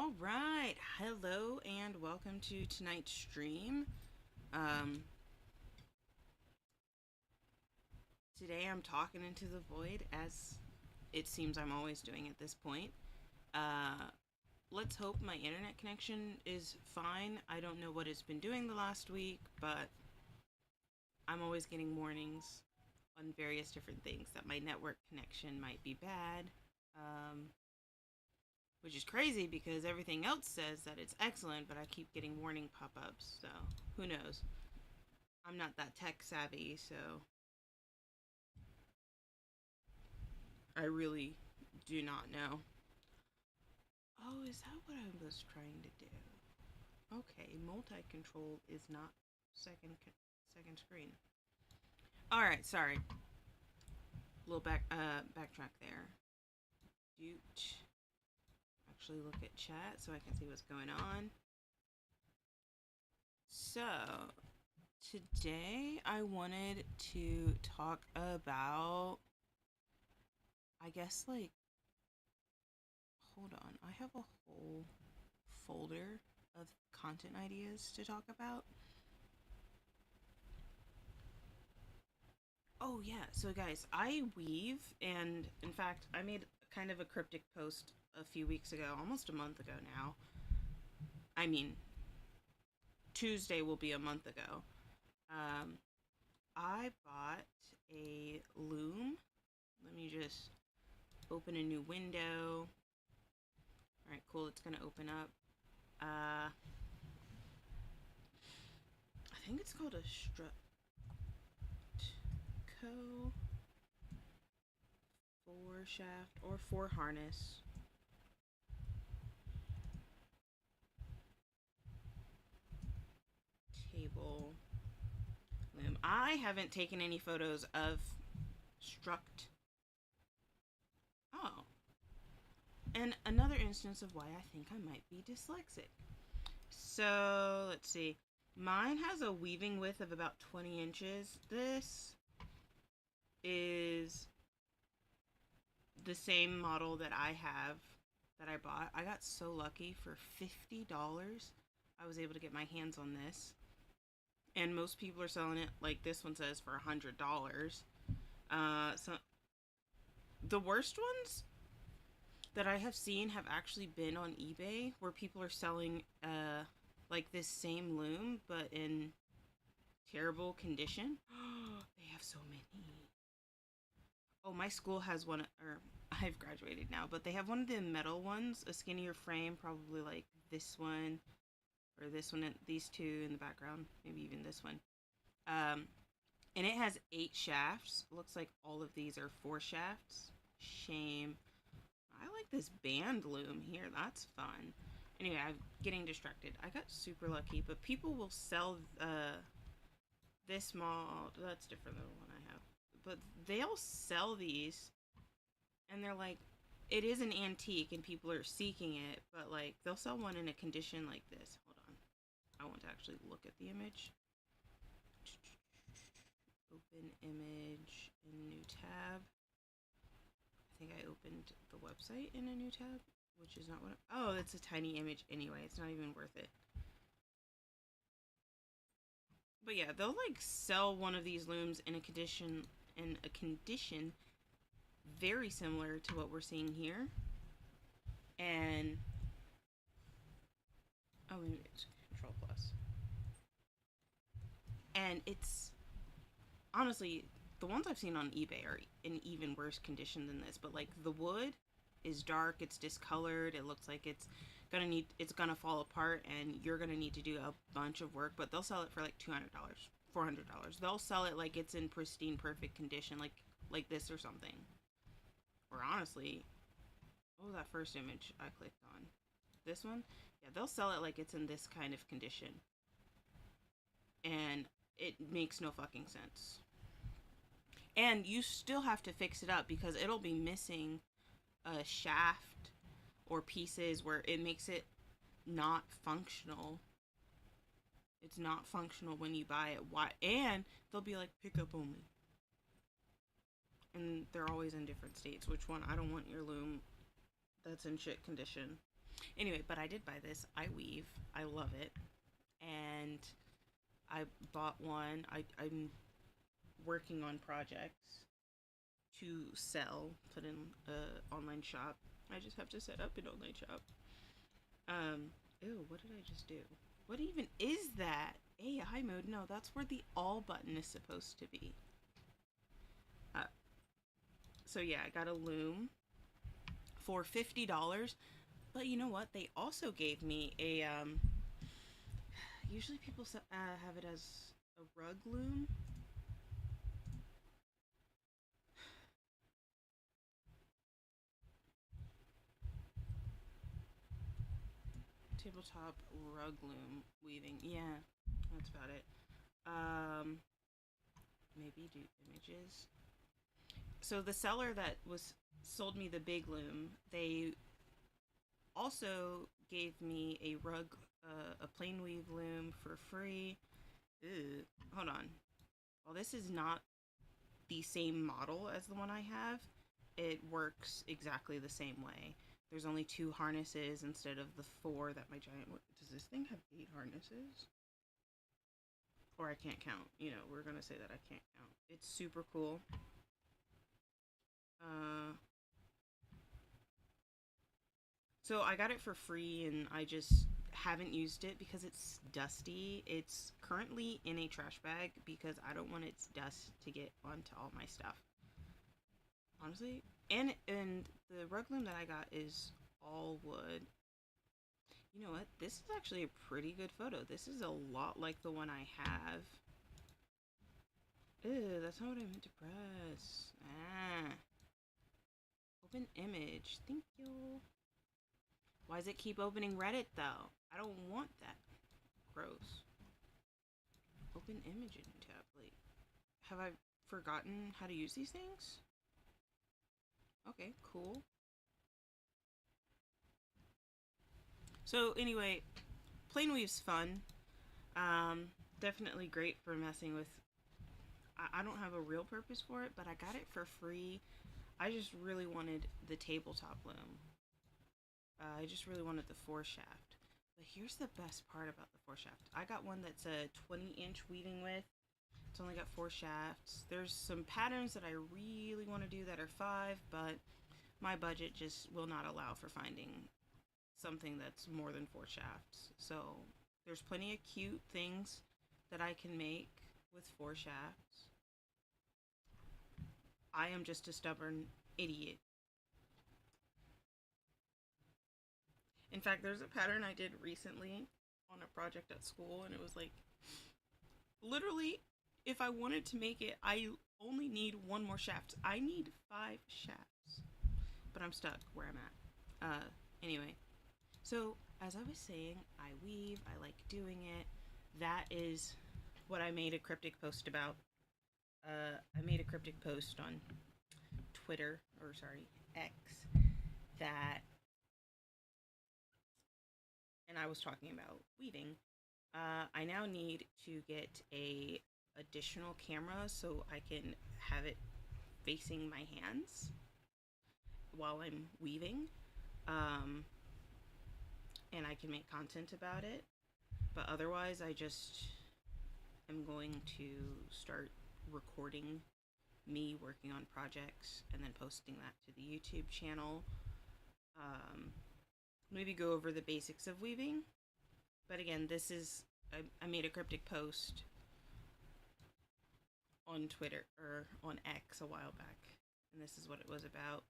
All right, hello and welcome to tonight's stream. Um, Today I'm talking into the void as it seems I'm always doing at this point. Uh, let's hope my internet connection is fine. I don't know what it's been doing the last week, but I'm always getting warnings on various different things that my network connection might be bad. Um, which is crazy because everything else says that it's excellent, but I keep getting warning pop ups, so who knows? I'm not that tech savvy, so I really do not know. Oh, is that what I was trying to do? Okay, multi-control is not second screen. All right, sorry. Little backtrack there. Doot. Actually look at chat so I can see what's going on. So, today I wanted to talk about I guess like hold on. I have a whole folder of content ideas to talk about. Oh yeah, so guys, I weave, and in fact, I made kind of a cryptic post a few weeks ago, almost a month ago now. I mean, Tuesday will be a month ago. Um, I bought a loom. Let me just open a new window. All right, cool. It's gonna open up. I think it's called a Strutco 4 shaft or 4 harness. Table loom. I haven't taken any photos of Struct. Oh. And another instance of why I think I might be dyslexic. So, let's see. Mine has a weaving width of about 20 inches. This is the same model that I have that I bought. I got so lucky for $50. I was able to get my hands on this. And most people are selling it, like this one says, for $100. So the worst ones that I have seen have actually been on eBay where people are selling like this same loom but in terrible condition. They have so many. Oh, my school has one, or I've graduated now, but they have one of the metal ones, a skinnier frame, probably like this one or this one, and these two in the background, maybe even this one. Um, and it has 8 shafts. Looks like all of these are 4 shafts. Shame. I like this band loom here. That's fun. Anyway, I'm getting distracted. I got super lucky, but people will sell this model. That's different than the one I have. But they'll sell these, and they're like, it is an antique, and people are seeking it. But like, they'll sell one in a condition like this. Hold on, I want to actually look at the image. Open image in new tab. I think I opened the website in a new tab, which is not what. Oh, it's a tiny image anyway. It's not even worth it. But yeah, they'll like sell one of these looms in a condition very similar to what we're seeing here. And oh, maybe it's Control Plus. And it's honestly the ones I've seen on eBay are in even worse condition than this. But like the wood is dark, it's discolored, it looks like it's gonna fall apart, and you're gonna need to do a bunch of work. But they'll sell it for like $200, $400. They'll sell it like it's in pristine, perfect condition, like this or something. Or honestly, what was that first image I clicked on? This one? Yeah, they'll sell it like it's in this kind of condition. And it makes no fucking sense. And you still have to fix it up because it'll be missing a shaft or pieces where it makes it not functional. It's not functional when you buy it. Why? And they'll be like pickup only. And they're always in different states. Which one? I don't want your loom that's in shit condition. Anyway, but I did buy this. I weave. I love it. And I bought one. I'm working on projects to sell, put in a online shop. I just have to set up an online shop. Um, ew, what did I just do? What even is that? AI mode? No, that's where the all button is supposed to be. Uh, so yeah, I got a loom for $50. But you know what? They also gave me a usually people have it as a rug loom. Tabletop rug loom weaving. Yeah, that's about it. Um, maybe do images. So the seller that was sold me the big loom, they also gave me a rug, a plain weave loom for free. Ew. Hold on. Well, this is not the same model as the one I have. It works exactly the same way. There's only two harnesses instead of the four that my giant. Does this thing have 8 harnesses? Or I can't count. You know, we're gonna say that I can't count. It's super cool. Uh, so I got it for free, and I just haven't used it because it's dusty. It's currently in a trash bag because I don't want its dust to get onto all my stuff. Honestly, and the rug loom that I got is all wood. You know what? This is actually a pretty good photo. This is a lot like the one I have. Ew, that's not what I meant to press. Ah. Open image. Thank you. Why does it keep opening Reddit though? I don't want that. Gross. Open image in tablet. Have I forgotten how to use these things? Okay, cool. So anyway, plain weave's fun. Um, Definitely great for messing with. I don't have a real purpose for it, but I got it for free. I just really wanted the tabletop loom. I just really wanted the four shaft. But here's the best part about the four shaft. I got one that's a 20-inch weaving width. It's only got four shafts. There's some patterns that I really want to do that are five, but my budget just will not allow for finding something that's more than four shafts. So there's plenty of cute things that I can make with four shafts. I am just a stubborn idiot. In fact, there's a pattern I did recently on a project at school, and it was like literally, if I wanted to make it, I only need one more shaft. I need five shafts, but I'm stuck where I'm at. Anyway, so as I was saying, I weave. I like doing it. That is what I made a cryptic post about. I made a cryptic post on Twitter, or sorry, X, that, and I was talking about weaving. I now need to get a additional camera so I can have it facing my hands while I'm weaving, um, and I can make content about it. But otherwise, I just am going to start recording me working on projects and then posting that to the YouTube channel. Um, Maybe go over the basics of weaving. But again, this is I made a cryptic post on Twitter or on X a while back, and this is what it was about.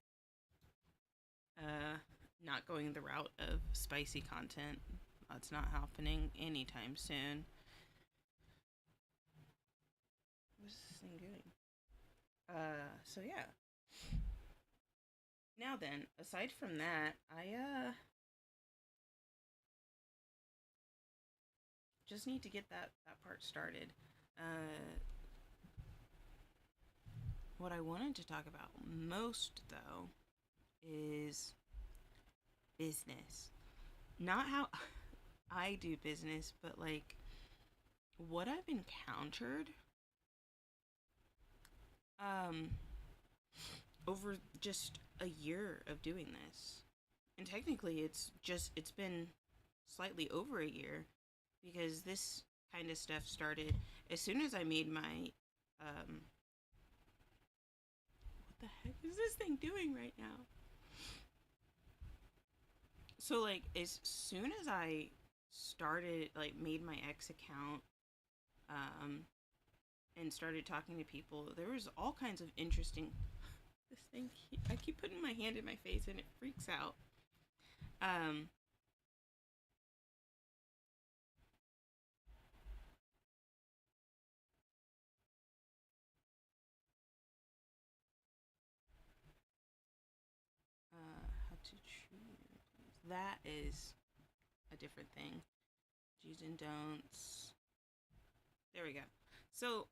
Not going the route of spicy content. That's not happening anytime soon. What's this thing doing? So yeah. Now then, aside from that, I just need to get that part started. What I wanted to talk about most though is business. Not how I do business, but like what I've encountered um over just a year of doing this. And technically, it's been slightly over a year because this kind of stuff started as soon as I made my what the heck is this thing doing right now? So like as soon as I started like made my X account um and started talking to people, there was all kinds of interesting this thing I keep putting my hand in my face and it freaks out. Um how to choose that is a different thing. Do's and don'ts. There we go. So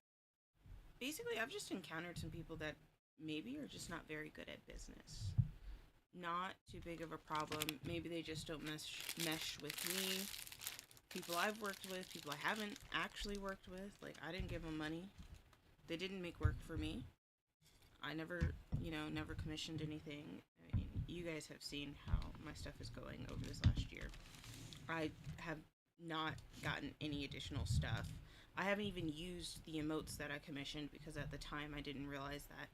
basically, I've just encountered some people that maybe are just not very good at business. Not too big of a problem. Maybe they just don't mesh with me. People I've worked with, people I haven't actually worked with. Like I didn't give them money. They didn't make work for me. I never, never commissioned anything. I mean, you guys have seen how my stuff is going over this last year. I have not gotten any additional stuff. I haven't even used the emotes that I commissioned because at the time I didn't realize that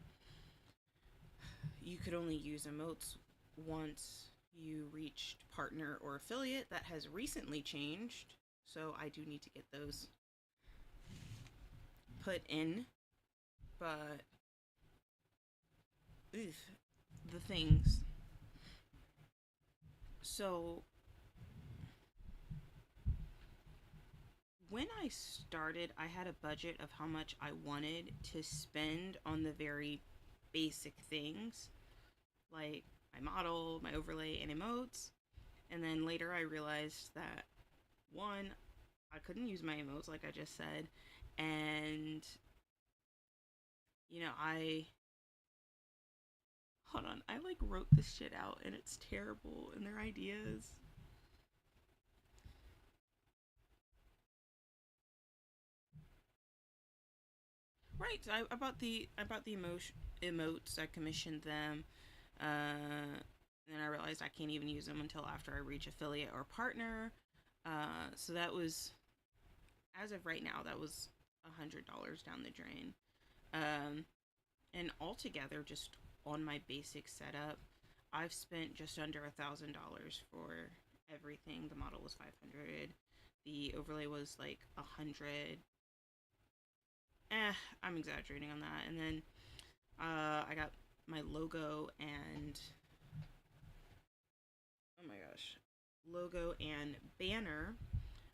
you could only use emotes once you reached partner or affiliate. That has recently changed, so I do need to get those put in. But oof, the things. So when I started, I had a budget of how much I wanted to spend on the very basic things like my model, my overlay, and emotes. And then later I realized that one, I couldn't use my emotes like I just said. And, I. Hold on, I like wrote this shit out and it's terrible and their ideas. Right, I bought the emotes. I commissioned them. Then I realized I can't even use them until after I reach affiliate or partner. So that was, as of right now, that was $100 down the drain. Um, and altogether, just on my basic setup, I've spent just under $1,000 for everything. The model was 500. The overlay was like 100. I'm exaggerating on that. And then I got my logo and oh my gosh, logo and banner.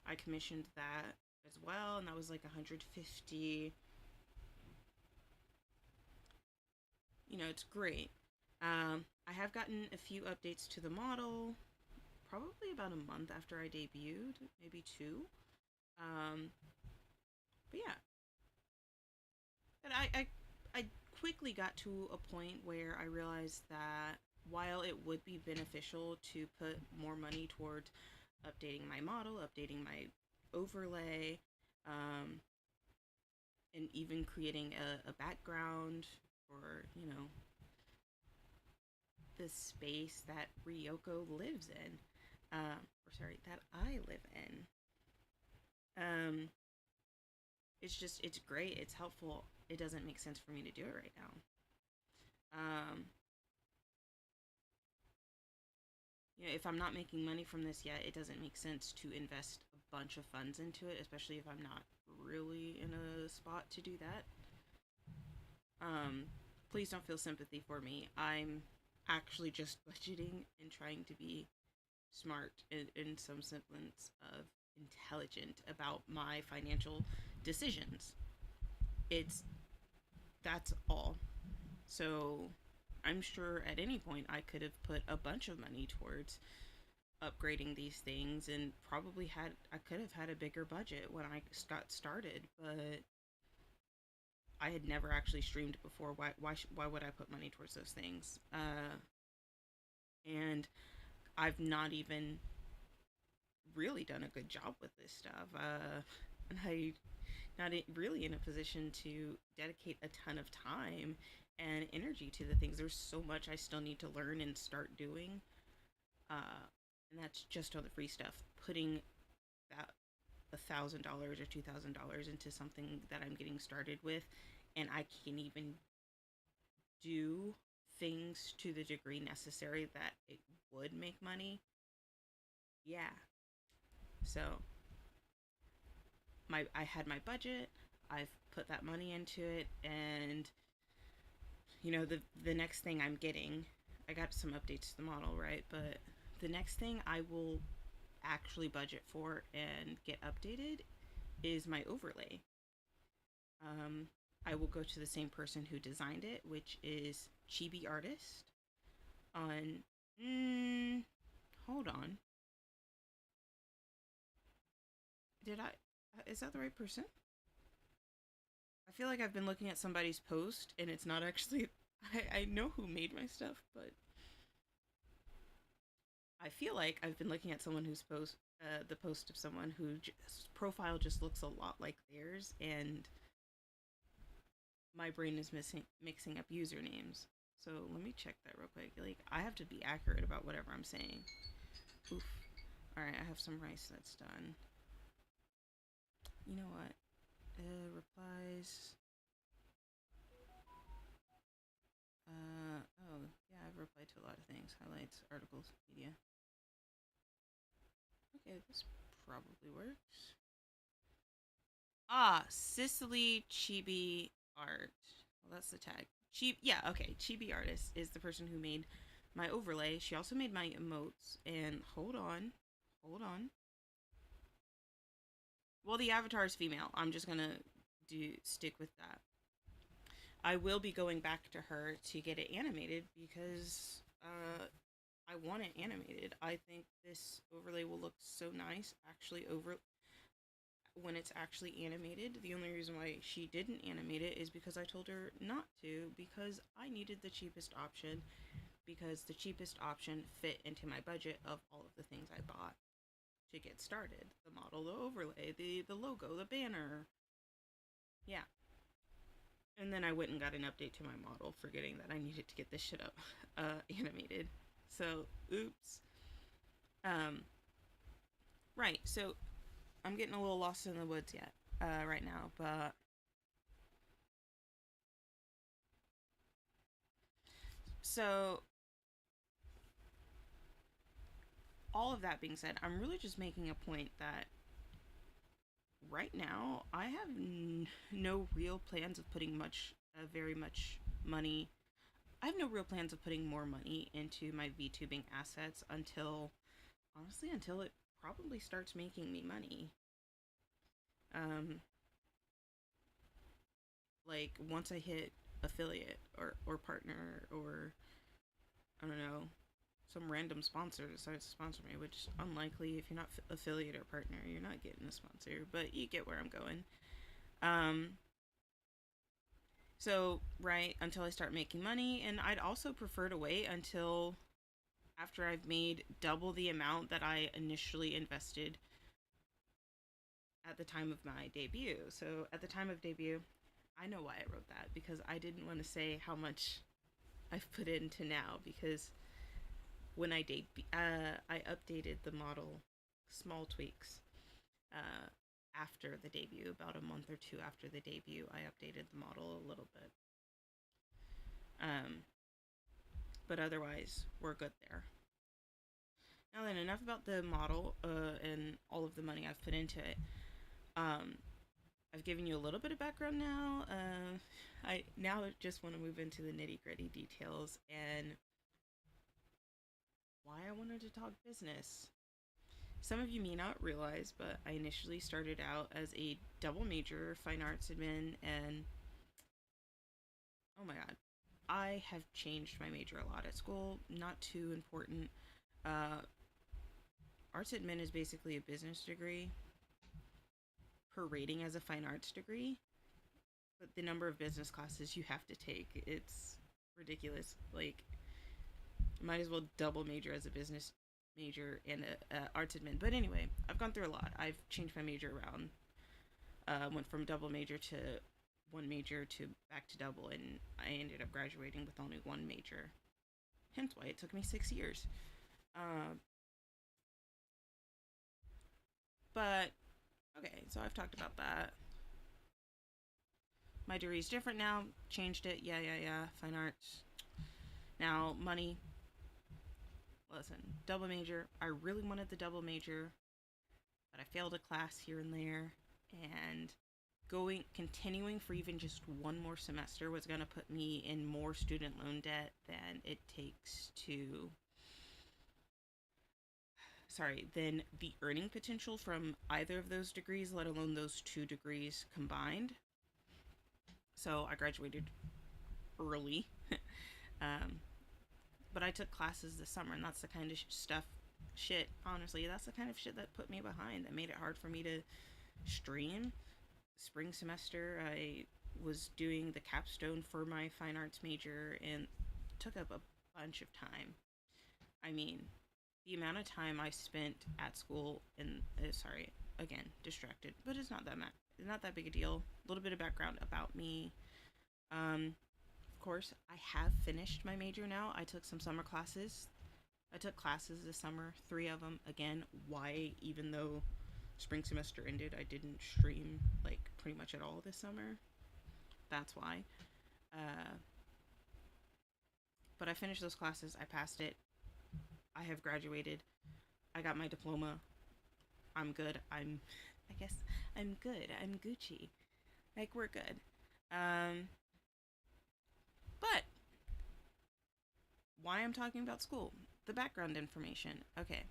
I commissioned that as well, and that was like 150. It's great. I have gotten a few updates to the model, probably about a month after I debuted, maybe two. Um, but yeah, but I quickly got to a point where I realized that while it would be beneficial to put more money towards updating my model, updating my overlay, um, and even creating a background for, the space that Ryoko lives in. Or sorry, that I live in. Um, it's great. It's helpful. It doesn't make sense for me to do it right now. Um, if I'm not making money from this yet, it doesn't make sense to invest a bunch of funds into it, especially if I'm not really in a spot to do that. Um, please don't feel sympathy for me. I'm actually just budgeting and trying to be smart in some semblance of intelligent about my financial decisions. It's That's all. So I'm sure at any point I could have put a bunch of money towards upgrading these things and probably I could have had a bigger budget when I got started, but I had never actually streamed before. Why would I put money towards those things? And I've not even really done a good job with this stuff. And I not really in a position to dedicate a ton of time and energy to the things. There's so much I still need to learn and start doing. and that's just all the free stuff. Putting that $1,000 or $2,000 into something that I'm getting started with, and I can't even do things to the degree necessary that it would make money. Yeah. So I had my budget. I've put that money into it, and the next thing I'm getting, I got some updates to the model, right? But the next thing I will actually budget for and get updated is my overlay. Um, I will go to the same person who designed it, which is Chibi Artist. On, hold on, did I? Is that the right person? I feel like I've been looking at somebody's post and it's not actually. I know who made my stuff, but I feel like I've been looking at someone who's the post of someone whose profile just looks a lot like theirs, and my brain is mixing up usernames. So let me check that real quick. Like, I have to be accurate about whatever I'm saying. Oof. All right, I have some rice that's done. You know what? Replies. Oh, yeah, I've replied to a lot of things. Highlights, articles, media. Okay, this probably works. Ah, Sicily Chibi Art. Well, that's the tag. Yeah, okay. Chibi Artist is the person who made my overlay. She also made my emotes. And hold on. Well, the avatar is female. I'm just gonna stick with that. I will be going back to her to get it animated because I want it animated. I think this overlay will look so nice actually over when it's actually animated. The only reason why she didn't animate it is because I told her not to, because I needed the cheapest option, because the cheapest option fit into my budget of all of the things I bought to get started. The model, the overlay, the logo, the banner. Yeah. And then I went and got an update to my model, forgetting that I needed to get this shit up animated. So, oops. Um, right. So, I'm getting a little lost in the woods yet, right now, but so all of that being said, I'm really just making a point that right now I have no real plans of putting very much money. I have no real plans of putting more money into my VTubing assets until it probably starts making me money. Um, like once I hit affiliate or partner, or I don't know, some random sponsor decides to sponsor me, which is unlikely. If you're not affiliate or partner, you're not getting a sponsor, but you get where I'm going. Um, so right until I start making money, and I'd also prefer to wait until after I've made double the amount that I initially invested at the time of my debut. So at the time of debut, I know why I wrote that, because I didn't want to say how much I've put into now, because when I updated the model, small tweaks, uh, after the debut, about a month or two after the debut, I updated the model a little bit. Um, but otherwise, we're good there. Now then, enough about the model and all of the money I've put into it. I've given you a little bit of background now. I now just want to move into the nitty gritty details and why I wanted to talk business. Some of you may not realize, but I initially started out as a double major fine arts admin, and oh my god, I have changed my major a lot at school. Not too important. Uh, Arts admin is basically a business degree per rating as a fine arts degree, but the number of business classes you have to take, it's ridiculous. Like, might as well double major as a business major and a arts admin. But anyway, I've gone through a lot. I've changed my major around. Went from double major to one major to back to double, and I ended up graduating with only one major. Hence why it took me 6 years. Um, but okay, so I've talked about that. My degree's different now. Changed it. Yeah, yeah, yeah. Fine arts. Now, money. Listen, double major. I really wanted the double major, but I failed a class here and there. And continuing for even just one more semester was going to put me in more student loan debt than it takes to, than the earning potential from either of those degrees, let alone those two degrees combined. So I graduated early. um, but I took classes this summer, and that's the kind of honestly, that's the kind of shit that put me behind, that made it hard for me to stream. Spring semester, I was doing the capstone for my fine arts major and took up a bunch of time. I mean, the amount of time I spent at school and sorry, again, distracted, but it's not that big a deal. A little bit of background about me. Of course, I have finished my major now. I took some summer classes. I took classes this summer, 3 of them. Again, why, even though spring semester ended, I didn't stream like pretty much at all this summer. That's why. Uh, but I finished those classes. I passed it. I have graduated. I got my diploma. I'm good. I guess I'm good. I'm Gucci. Like, we're good. Um, but why I'm talking about school? The background information. Okay.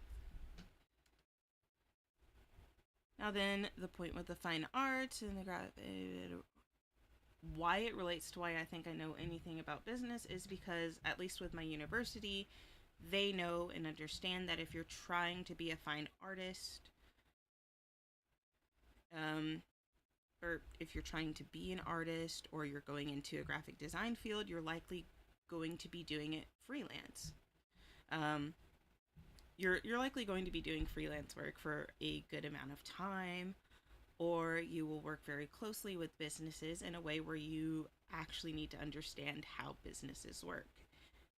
Now then, the point with the fine arts and why it relates to why I think I know anything about business is because, at least with my university, they know and understand that if you're trying to be a fine artist, um, or if you're trying to be an artist or you're going into a graphic design field, you're likely going to be doing it freelance. Um, you're likely going to be doing freelance work for a good amount of time, or you will work very closely with businesses in a way where you actually need to understand how businesses work.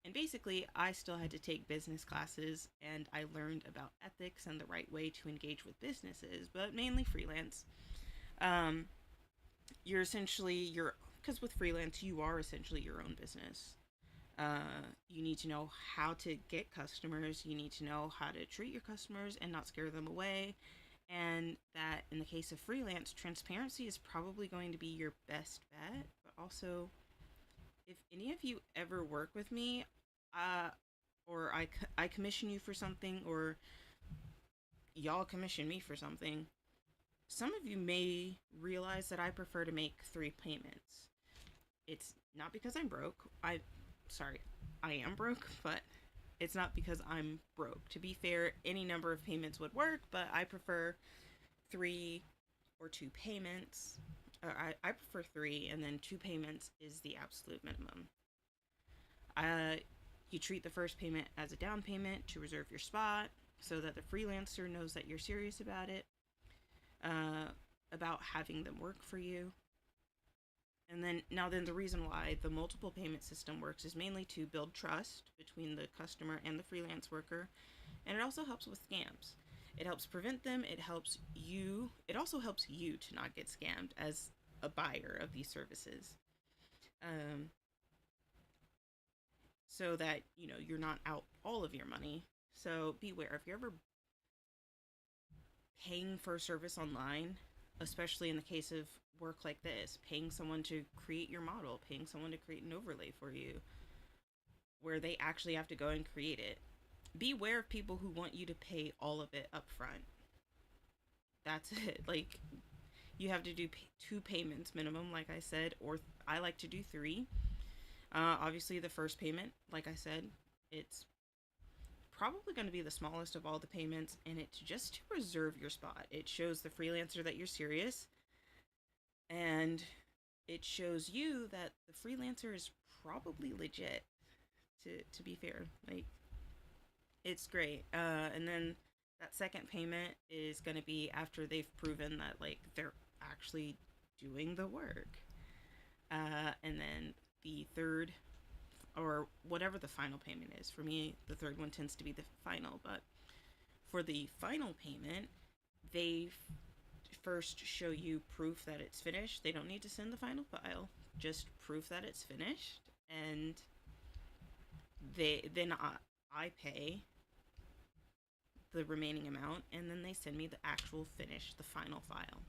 And basically, I still had to take business classes and I learned about ethics and the right way to engage with businesses, but mainly freelance. Um, because with freelance, you are essentially your own business. You need to know how to get customers, you need to know how to treat your customers and not scare them away. And that in the case of freelance, transparency is probably going to be your best bet. But also, if any of you ever work with me, uh, or I commission you for something, or y'all commission me for something, some of you may realize that I prefer to make 3 payments. It's not because I'm broke. Sorry, I am broke, but it's not because I'm broke. To be fair, any number of payments would work, but I prefer 3 or 2 payments. I prefer 3, and then 2 payments is the absolute minimum. Uh, you treat the first payment as a down payment to reserve your spot so that the freelancer knows that you're serious about it, uh, about having them work for you. And then the reason why the multiple payment system works is mainly to build trust between the customer and the freelance worker, and it also helps with scams. It helps prevent them. It also helps you to not get scammed as a buyer of these services. Um, so that, you're not out all of your money. So beware if you're ever paying for a service online, especially in the case of work like this, paying someone to create your model, paying someone to create an overlay for you, where they actually have to go and create it. Beware of people who want you to pay all of it up front. That's it. Like, you have to do 2 payments minimum, like I said, or I like to do 3. Obviously, the first payment, like I said, it's probably going to be the smallest of all the payments, and it's just to reserve your spot. It shows the freelancer that you're serious, and it shows you that the freelancer is probably legit. To be fair, like, it's great. And then that second payment is going to be after they've proven that, like, they're actually doing the work. And then the third, or whatever the final payment is. For me, the third one tends to be the final, but for the final payment, they first show you proof that it's finished. They don't need to send the final file, just proof that it's finished, and I pay the remaining amount, and then they send me the actual finish, the final file.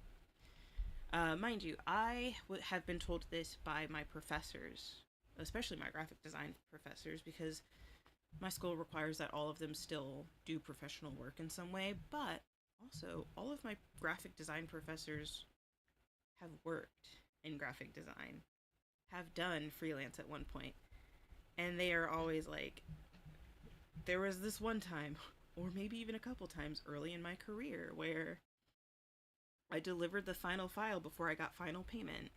Mind you, have been told this by my professors, especially my graphic design professors, because my school requires that all of them still do professional work in some way, but also all of my graphic design professors have worked in graphic design, have done freelance at one point, and they are always like, there was this one time, or maybe even a couple times early in my career, where I delivered the final file before I got final payment.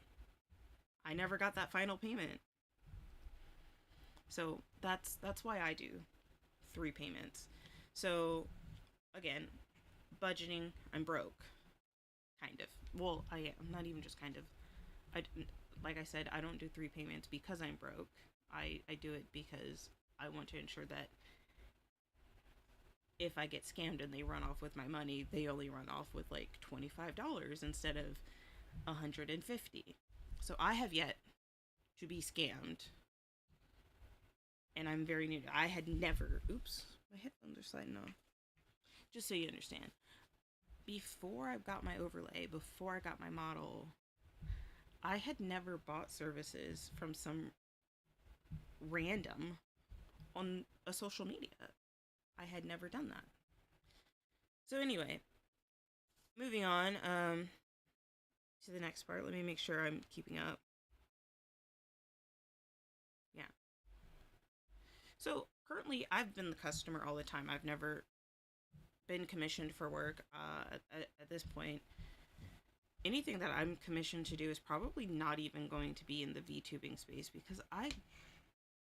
I never got that final payment. So that's why I do 3 payments. So again, budgeting, I'm broke. Kind of. Well, I am not even just kind of. I like I said, I don't do 3 payments because I'm broke. I do it because I want to ensure that if I get scammed and they run off with my money, they only run off with like $25 instead of $150. So I have yet to be scammed, and I'm very new. I had never. Oops, my headphones are sliding off. Just so you understand, before I got my overlay, before I got my model, I had never bought services from some random on a social media. I had never done that. So anyway, moving on to the next part. Let me make sure I'm keeping up. Yeah. So currently, I've been the customer all the time. I've never been commissioned for work. At this point, anything that I'm commissioned to do is probably not even going to be in the VTubing space, because I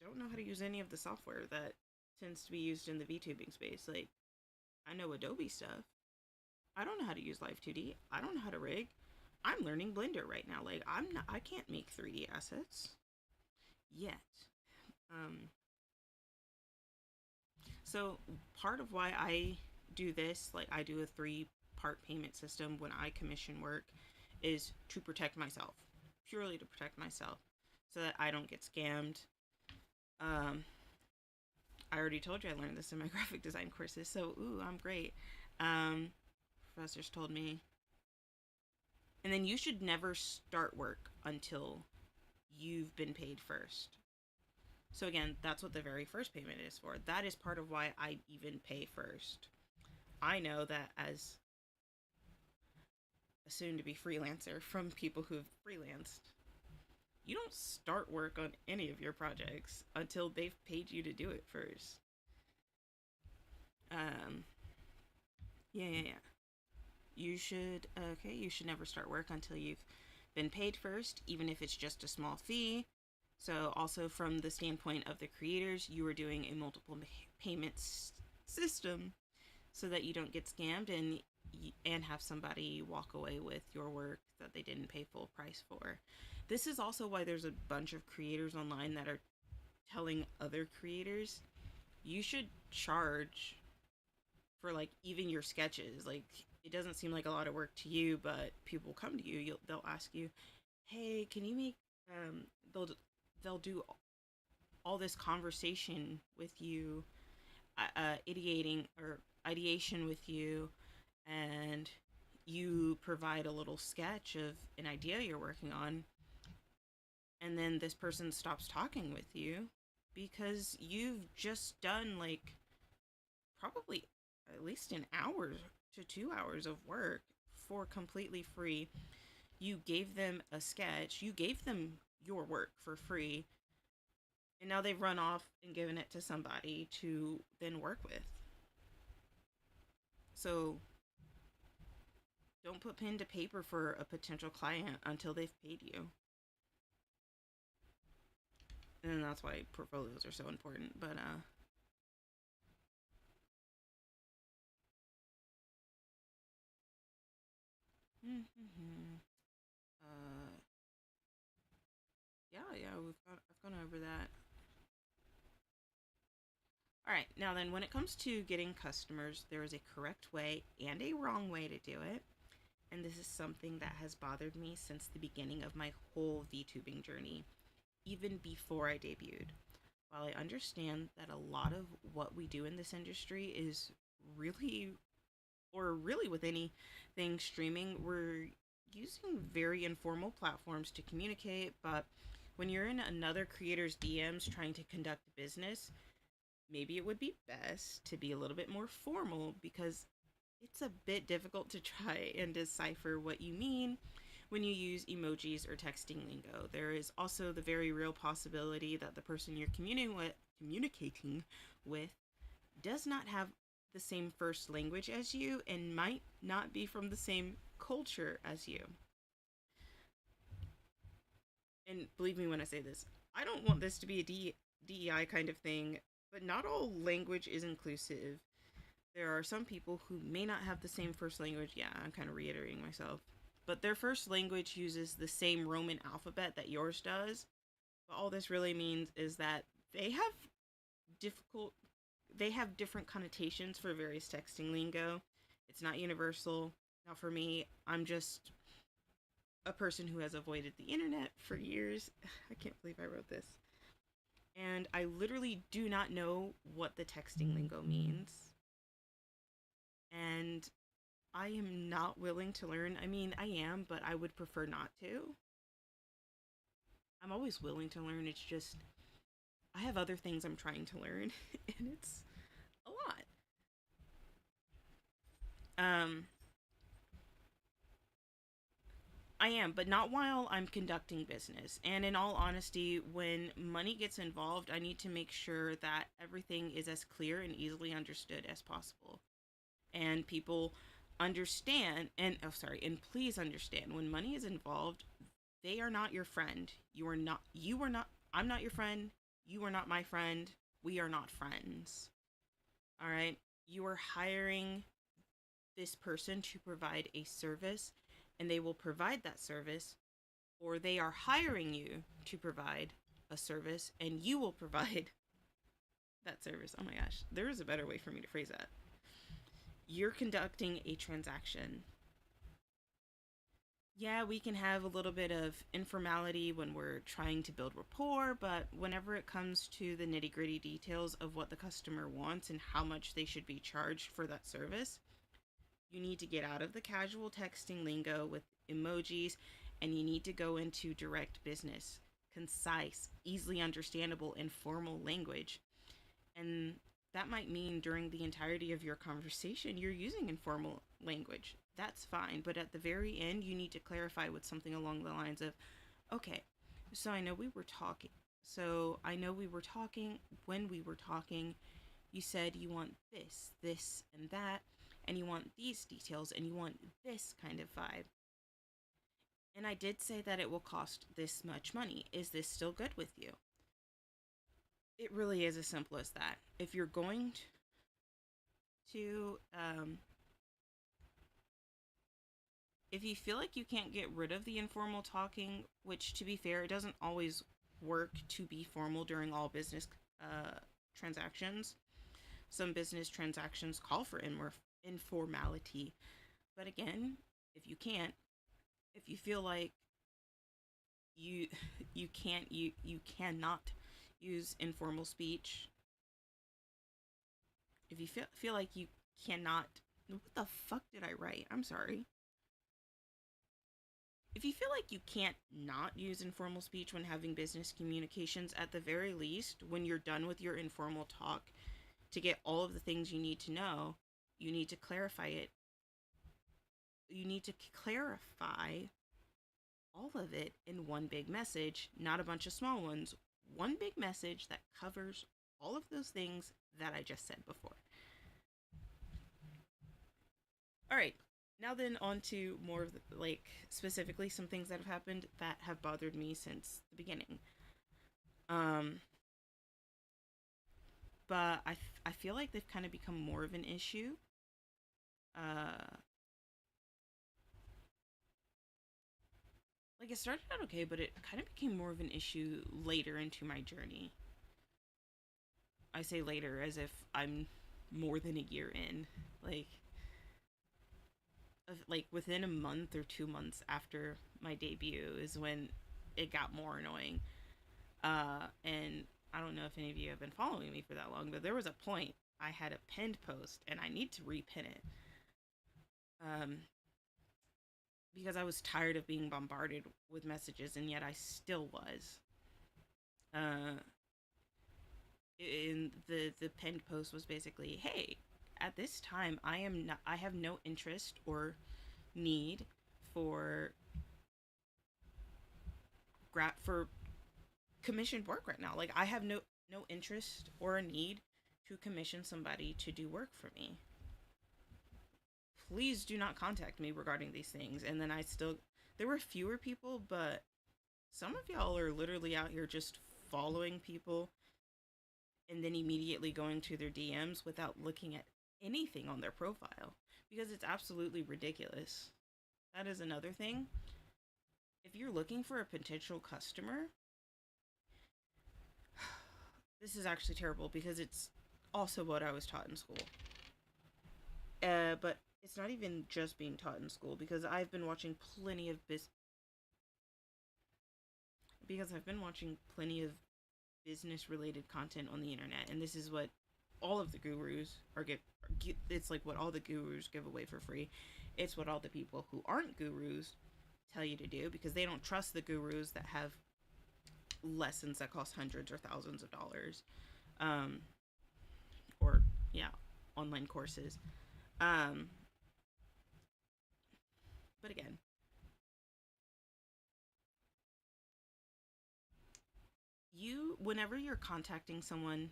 don't know how to use any of the software that tends to be used in the VTubing space. Like, I know Adobe stuff. I don't know how to use Live 2D. I don't know how to rig. I'm learning Blender right now. Like, I can't make 3D assets yet. So part of why I do this, like I do a 3-part payment system when I commission work, is to protect myself, purely to protect myself, so that I don't get scammed. I already told you I learned this in my graphic design courses, so I'm great. Professors told me. And then you should never start work until you've been paid first. So again, that's what the very first payment is for. That is part of why I even pay first. I know that as a soon-to-be freelancer from people who've freelanced, you don't start work on any of your projects until they've paid you to do it first. Yeah. You should, okay, you should never start work until you've been paid first, even if it's just a small fee. So also from the standpoint of the creators, you are doing a multiple payments system so that you don't get scammed and have somebody walk away with your work that they didn't pay full price for. This is also why there's a bunch of creators online that are telling other creators, you should charge for like even your sketches. Like, it doesn't seem like a lot of work to you, but people come to you. They'll ask you, "Hey, can you make?" They'll do all this conversation with you, ideation with you, and you provide a little sketch of an idea you're working on, and then this person stops talking with you because you've just done like probably at least an hour to 2 hours of work for completely free. You gave them a sketch, you gave them your work for free, and now they've run off and given it to somebody to then work with. So don't put pen to paper for a potential client until they've paid you. And that's why portfolios are so important. But uh yeah, I've gone over that. All right, now then, when it comes to getting customers, there is a correct way and a wrong way to do it. And this is something that has bothered me since the beginning of my whole VTubing journey, even before I debuted. While I understand that a lot of what we do in this industry is really, or really with anything streaming, we're using very informal platforms to communicate, but when you're in another creator's DMs trying to conduct business, maybe it would be best to be a little bit more formal because it's a bit difficult to try and decipher what you mean when you use emojis or texting lingo. There is also the very real possibility that the person you're communicating with does not have the same first language as you and might not be from the same culture as you. And believe me when I say this, I don't want this to be a DEI kind of thing, but not all language is inclusive. There are some people who may not have the same first language. Yeah, I'm kind of reiterating myself. But their first language uses the same Roman alphabet that yours does. But all this really means is that they have difficult they have different connotations for various texting lingo. It's not universal. Now for me, I'm just a person who has avoided the internet for years. I can't believe I wrote this. And I literally do not know what the texting lingo means. And I am not willing to learn. I mean, I am, but I would prefer not to. I'm always willing to learn. It's just, I have other things I'm trying to learn, and it's a lot. Um, I am, but not while I'm conducting business. And in all honesty, when money gets involved, I need to make sure that everything is as clear and easily understood as possible. And people understand, and oh, sorry, and please understand when money is involved, they are not your friend. You are not, I'm not your friend. You are not my friend. We are not friends. All right. You are hiring this person to provide a service, and they will provide that service, or they are hiring you to provide a service, and you will provide that service. Oh my gosh, there is a better way for me to phrase that. You're conducting a transaction. Yeah, we can have a little bit of informality when we're trying to build rapport, but whenever it comes to the nitty gritty details of what the customer wants and how much they should be charged for that service, you need to get out of the casual texting lingo with emojis and you need to go into direct business, concise, easily understandable, and formal language. And that might mean during the entirety of your conversation, you're using informal language. That's fine. But at the very end, you need to clarify with something along the lines of, okay, so I know we were talking. So I know we were talking when we were talking. You said you want this, this, and that, and you want these details, and you want this kind of vibe. And I did say that it will cost this much money. Is this still good with you? It really is as simple as that. If you're going to, if you feel like you can't get rid of the informal talking, which to be fair, it doesn't always work to be formal during all business transactions. Some business transactions call for informality. But again, if you can't, if you feel like you you cannot use informal speech, if you feel like you cannot, what the fuck did I write? I'm sorry. If you feel like you can't not use informal speech when having business communications, at the very least, when you're done with your informal talk, to get all of the things you need to know, you need to clarify it. You need to clarify all of it in one big message, not a bunch of small ones. One big message that covers all of those things that I just said before. All right, now then on to more of the, like specifically some things that have happened that have bothered me since the beginning. Um, but I feel like they've kind of become more of an issue. Uh, like it started out okay, but it kind of became more of an issue later into my journey. I say later as if I'm more than a year in. Like, within a month or 2 months after my debut is when it got more annoying. And I don't know if any of you have been following me for that long, but there was a point I had a pinned post and I need to repin it. Um, because I was tired of being bombarded with messages, and yet I still was. Uh, in the pinned post was basically, "Hey, at this time, I have no interest or need for for commissioned work right now. Like, I have no interest or a need to commission somebody to do work for me. Please do not contact me regarding these things." And then there were fewer people, but some of y'all are literally out here just following people and then immediately going to their DMs without looking at anything on their profile, because it's absolutely ridiculous. That is another thing. If you're looking for a potential customer, this is actually terrible because it's also what I was taught in school. But it's not even just being taught in school, because I've been watching plenty of business related content on the internet, and this is what all of the gurus it's like what all the gurus give away for free. It's what all the people who aren't gurus tell you to do, because they don't trust the gurus that have lessons that cost hundreds or thousands of dollars, um or yeah, online courses. um but again, whenever you're contacting someone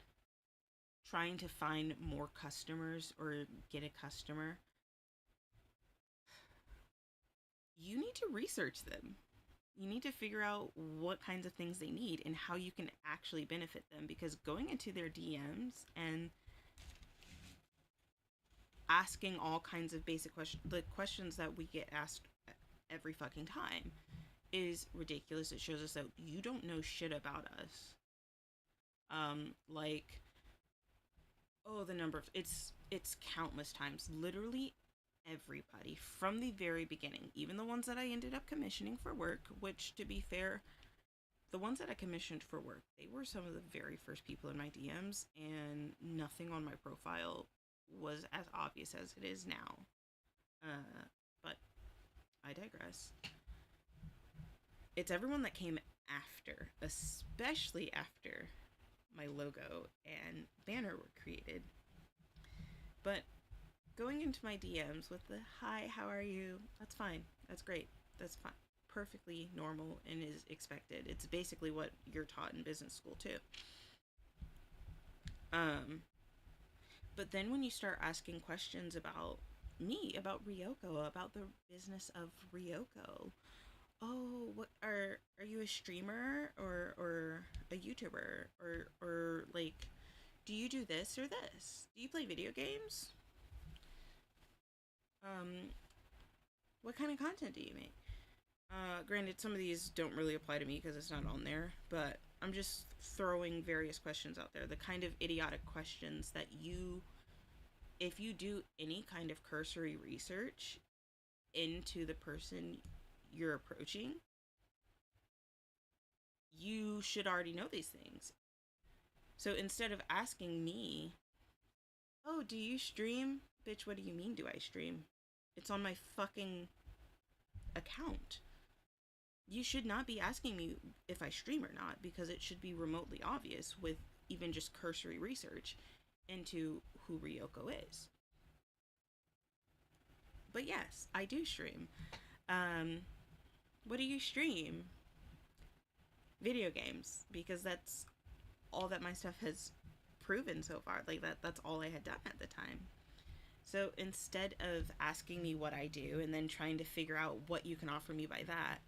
trying to find more customers or get a customer, you need to research them. You need to figure out what kinds of things they need and how you can actually benefit them, because going into their DMs and asking all kinds of basic questions, the questions that we get asked every fucking time, is ridiculous. It shows us that you don't know shit about us. Like, oh, the number of it's countless times. Literally everybody from the very beginning, even the ones that I ended up commissioning for work, which, to be fair, the ones that I commissioned for work, they were some of the very first people in my DMs, and nothing on my profile was as obvious as it is now. But I digress. It's everyone that came after, especially after my logo and banner were created. But going into my DMs with the "Hi, how are you?" That's fine. That's great. That's fine. Perfectly normal and is expected. It's basically what you're taught in business school too. Um, but then when you start asking questions about me, about Ryoko, about the business of Ryoko, oh, what are you, a streamer or a YouTuber, or like, do you do this or this? Do you play video games? Um, what kind of content do you make? Granted, some of these don't really apply to me because it's not on there, but I'm just throwing various questions out there. The kind of idiotic questions that if you do any kind of cursory research into the person you're approaching, you should already know these things. So instead of asking me, "Oh, do you stream?" Bitch, what do you mean, do I stream? It's on my fucking account. You should not be asking me if I stream or not, because it should be remotely obvious with even just cursory research into who Ryoko is. But yes, I do stream. Um, what do you stream? Video games, because that's all that my stuff has proven so far. Like, that's all I had done at the time. So instead of asking me what I do and then trying to figure out what you can offer me by that,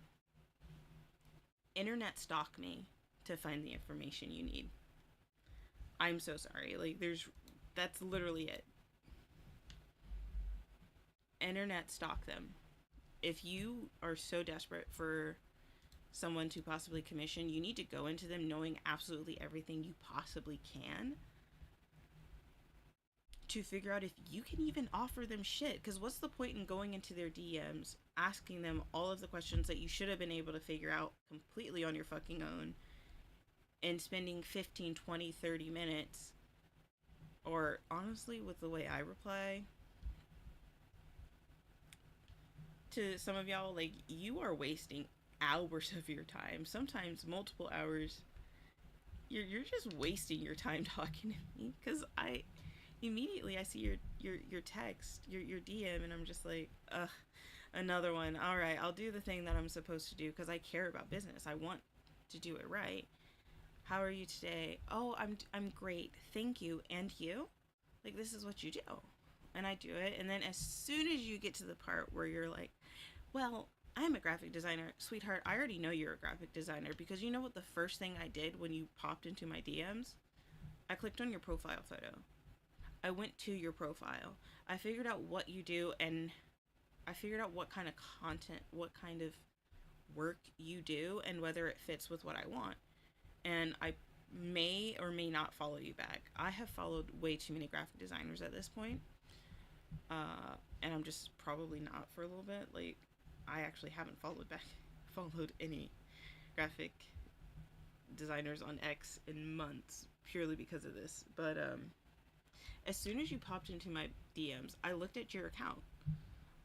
internet stalk me to find the information you need. I'm so sorry. Like, that's literally it. Internet stalk them. If you are so desperate for someone to possibly commission, you need to go into them knowing absolutely everything you possibly can, to figure out if you can even offer them shit. Because what's the point in going into their DMs, asking them all of the questions that you should have been able to figure out completely on your fucking own, and spending 15, 20, 30 minutes, or honestly, with the way I reply to some of y'all, like, you are wasting hours of your time, sometimes multiple hours. You're just wasting your time talking to me, because I immediately I see your text, your DM, and I'm just like, ugh, another one. All right, I'll do the thing that I'm supposed to do because I care about business. I want to do it right. How are you today? Oh, I'm great, thank you. And you? Like, this is what you do, and I do it. And then as soon as you get to the part where you're like, well, I'm a graphic designer, sweetheart. I already know you're a graphic designer, because you know what the first thing I did when you popped into my DMs? I clicked on your profile photo. I went to your profile. I figured out what you do, and I figured out what kind of content, what kind of work you do, and whether it fits with what I want. And I may or may not follow you back. I have followed way too many graphic designers at this point. And I'm just probably not for a little bit. Like, I actually haven't followed any graphic designers on X in months, purely because of this. But as soon as you popped into my DMs, I looked at your account.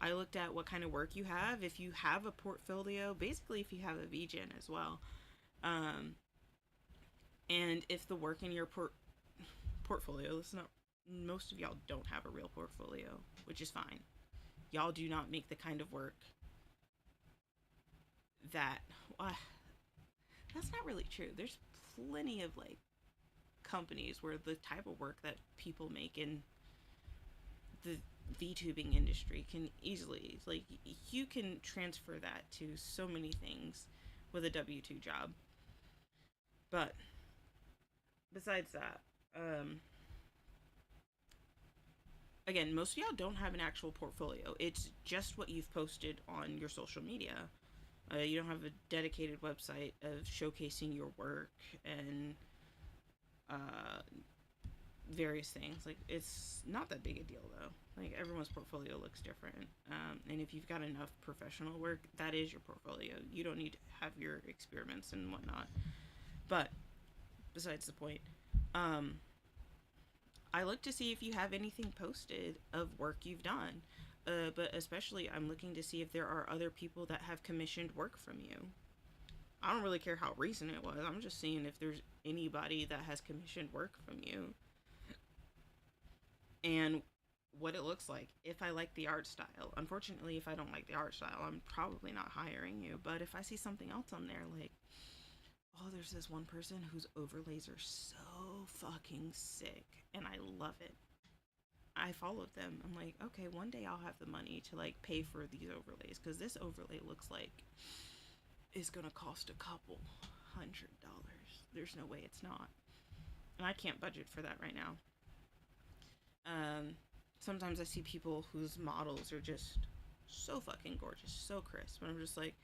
I looked at what kind of work you have, if you have a portfolio, basically if you have a VGen as well. And if the work in your portfolio, listen up, most of y'all don't have a real portfolio, which is fine. Y'all do not make the kind of work that, that's not really true. There's plenty of, like, companies where the type of work that people make in the VTubing industry can easily, like, you can transfer that to so many things with a W2 job. But besides that, again, most of y'all don't have an actual portfolio. It's just what you've posted on your social media. You don't have a dedicated website of showcasing your work and various things. Like, it's not that big a deal, though. Like, everyone's portfolio looks different. And if you've got enough professional work, that is your portfolio. You don't need to have your experiments and whatnot. But besides the point, I look to see if you have anything posted of work you've done. But especially, I'm looking to see if there are other people that have commissioned work from you. I don't really care how recent it was. I'm just seeing if there's anybody that has commissioned work from you. And what it looks like, if I like the art style. Unfortunately, if I don't like the art style, I'm probably not hiring you. But if I see something else on there, like, oh, there's this one person whose overlays are so fucking sick, and I love it. I followed them. I'm like, okay, one day I'll have the money to, like, pay for these overlays, because this overlay looks like it's gonna cost a couple $100. There's no way it's not, and I can't budget for that right now. Sometimes I see people whose models are just so fucking gorgeous, so crisp, and I'm just like,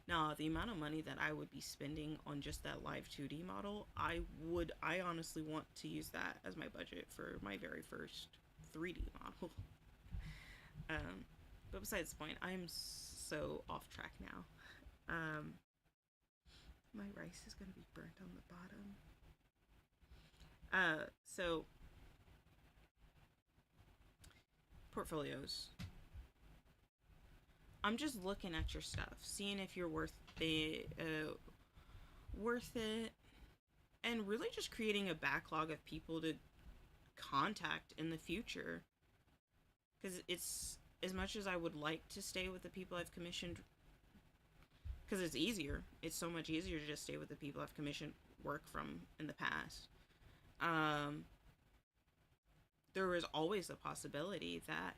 nah, the amount of money that I would be spending on just that live 2D model, I honestly want to use that as my budget for my very first 3D model. But besides the point, I'm so off track now. My rice is gonna be burnt on the bottom. So portfolios. I'm just looking at your stuff, seeing if you're worth it, and really just creating a backlog of people to contact in the future. Because it's, as much as I would like to stay with the people I've commissioned, because it's easier. It's so much easier to just stay with the people I've commissioned work from in the past. There is always a possibility that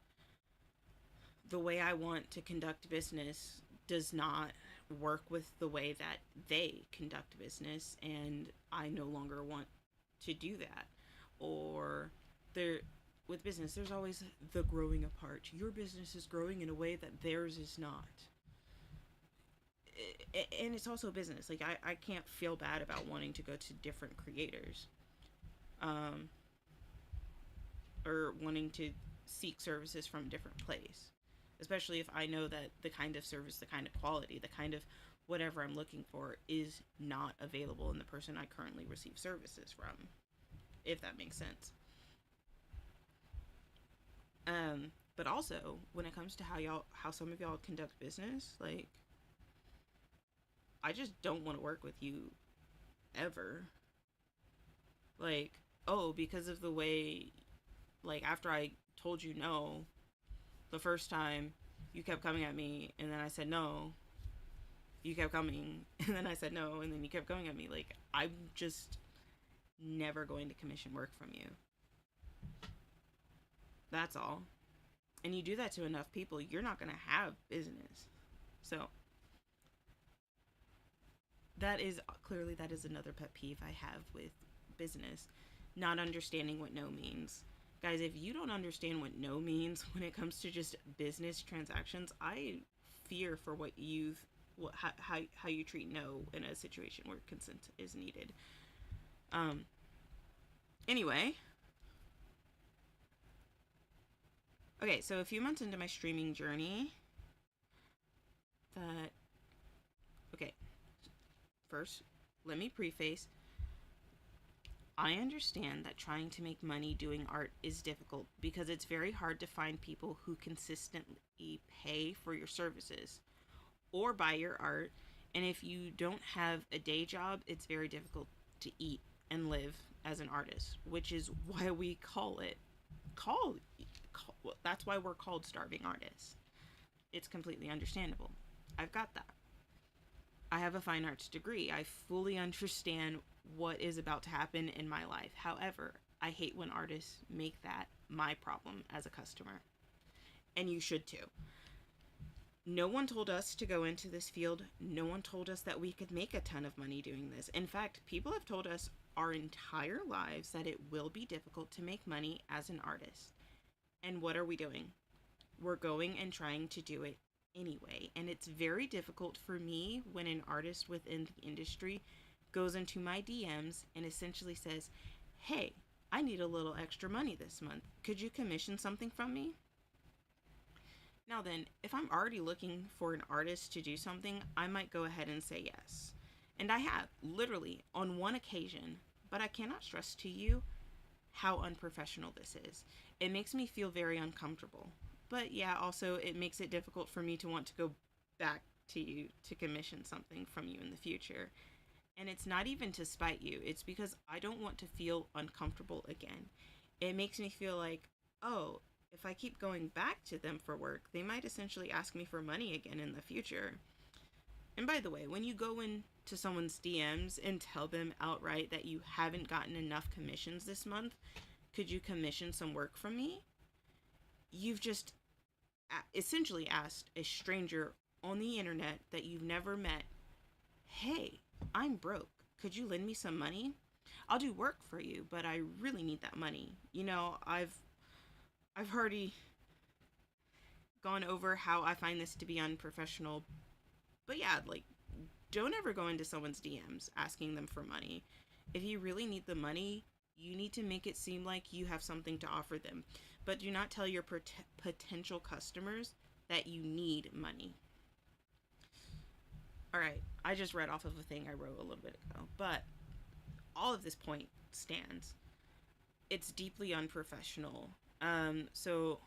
the way I want to conduct business does not work with the way that they conduct business, and I no longer want to do that. Or there, with business, there's always the growing apart. Your business is growing in a way that theirs is not. And it's also business. Like, I can't feel bad about wanting to go to different creators. or wanting to seek services from a different place, especially if I know that the kind of service, the kind of quality, the kind of whatever I'm looking for is not available in the person I currently receive services from, if that makes sense. But also when it comes to how some of y'all conduct business, like, I just don't want to work with you ever. Like, oh, because of the way, like, after I told you no the first time, you kept coming at me, and then I said no. You kept coming, and then I said no, and then you kept coming at me. Like, I'm just never going to commission work from you. That's all. And you do that to enough people, you're not going to have business. So, that is another pet peeve I have with business, not understanding what no means. Guys, if you don't understand what no means when it comes to just business transactions, I fear for how you treat no in a situation where consent is needed. Um anyway, okay, so a few months into my streaming journey, that okay, first, let me preface, I understand that trying to make money doing art is difficult because it's very hard to find people who consistently pay for your services or buy your art. And if you don't have a day job, it's very difficult to eat and live as an artist, which is why we call, well, that's why we're called starving artists. It's completely understandable. I've got that. I have a fine arts degree. I fully understand what is about to happen in my life. However, I hate when artists make that my problem as a customer. And you should too. No one told us to go into this field. No one told us that we could make a ton of money doing this. In fact, people have told us our entire lives that it will be difficult to make money as an artist. And what are we doing? We're going and trying to do it anyway. And it's very difficult for me when an artist within the industry goes into my DMs and essentially says, hey, I need a little extra money this month. Could you commission something from me? Now then, if I'm already looking for an artist to do something, I might go ahead and say yes. And I have, literally, on one occasion, but I cannot stress to you how unprofessional this is. It makes me feel very uncomfortable. But yeah, also, it makes it difficult for me to want to go back to you to commission something from you in the future. And it's not even to spite you, it's because I don't want to feel uncomfortable again. It makes me feel like, oh, if I keep going back to them for work, they might essentially ask me for money again in the future. And by the way, when you go into someone's DMs and tell them outright that you haven't gotten enough commissions this month, could you commission some work from me? You've just essentially asked a stranger on the internet that you've never met, hey, I'm broke. Could you lend me some money? I'll do work for you, but I really need that money. I've already gone over how I find this to be unprofessional. But yeah, like, don't ever go into someone's DMs asking them for money. If you really need the money, you need to make it seem like you have something to offer them. But do not tell your potential customers that you need money. All right, I just read off of a thing I wrote a little bit ago, but all of this point stands. It's deeply unprofessional. So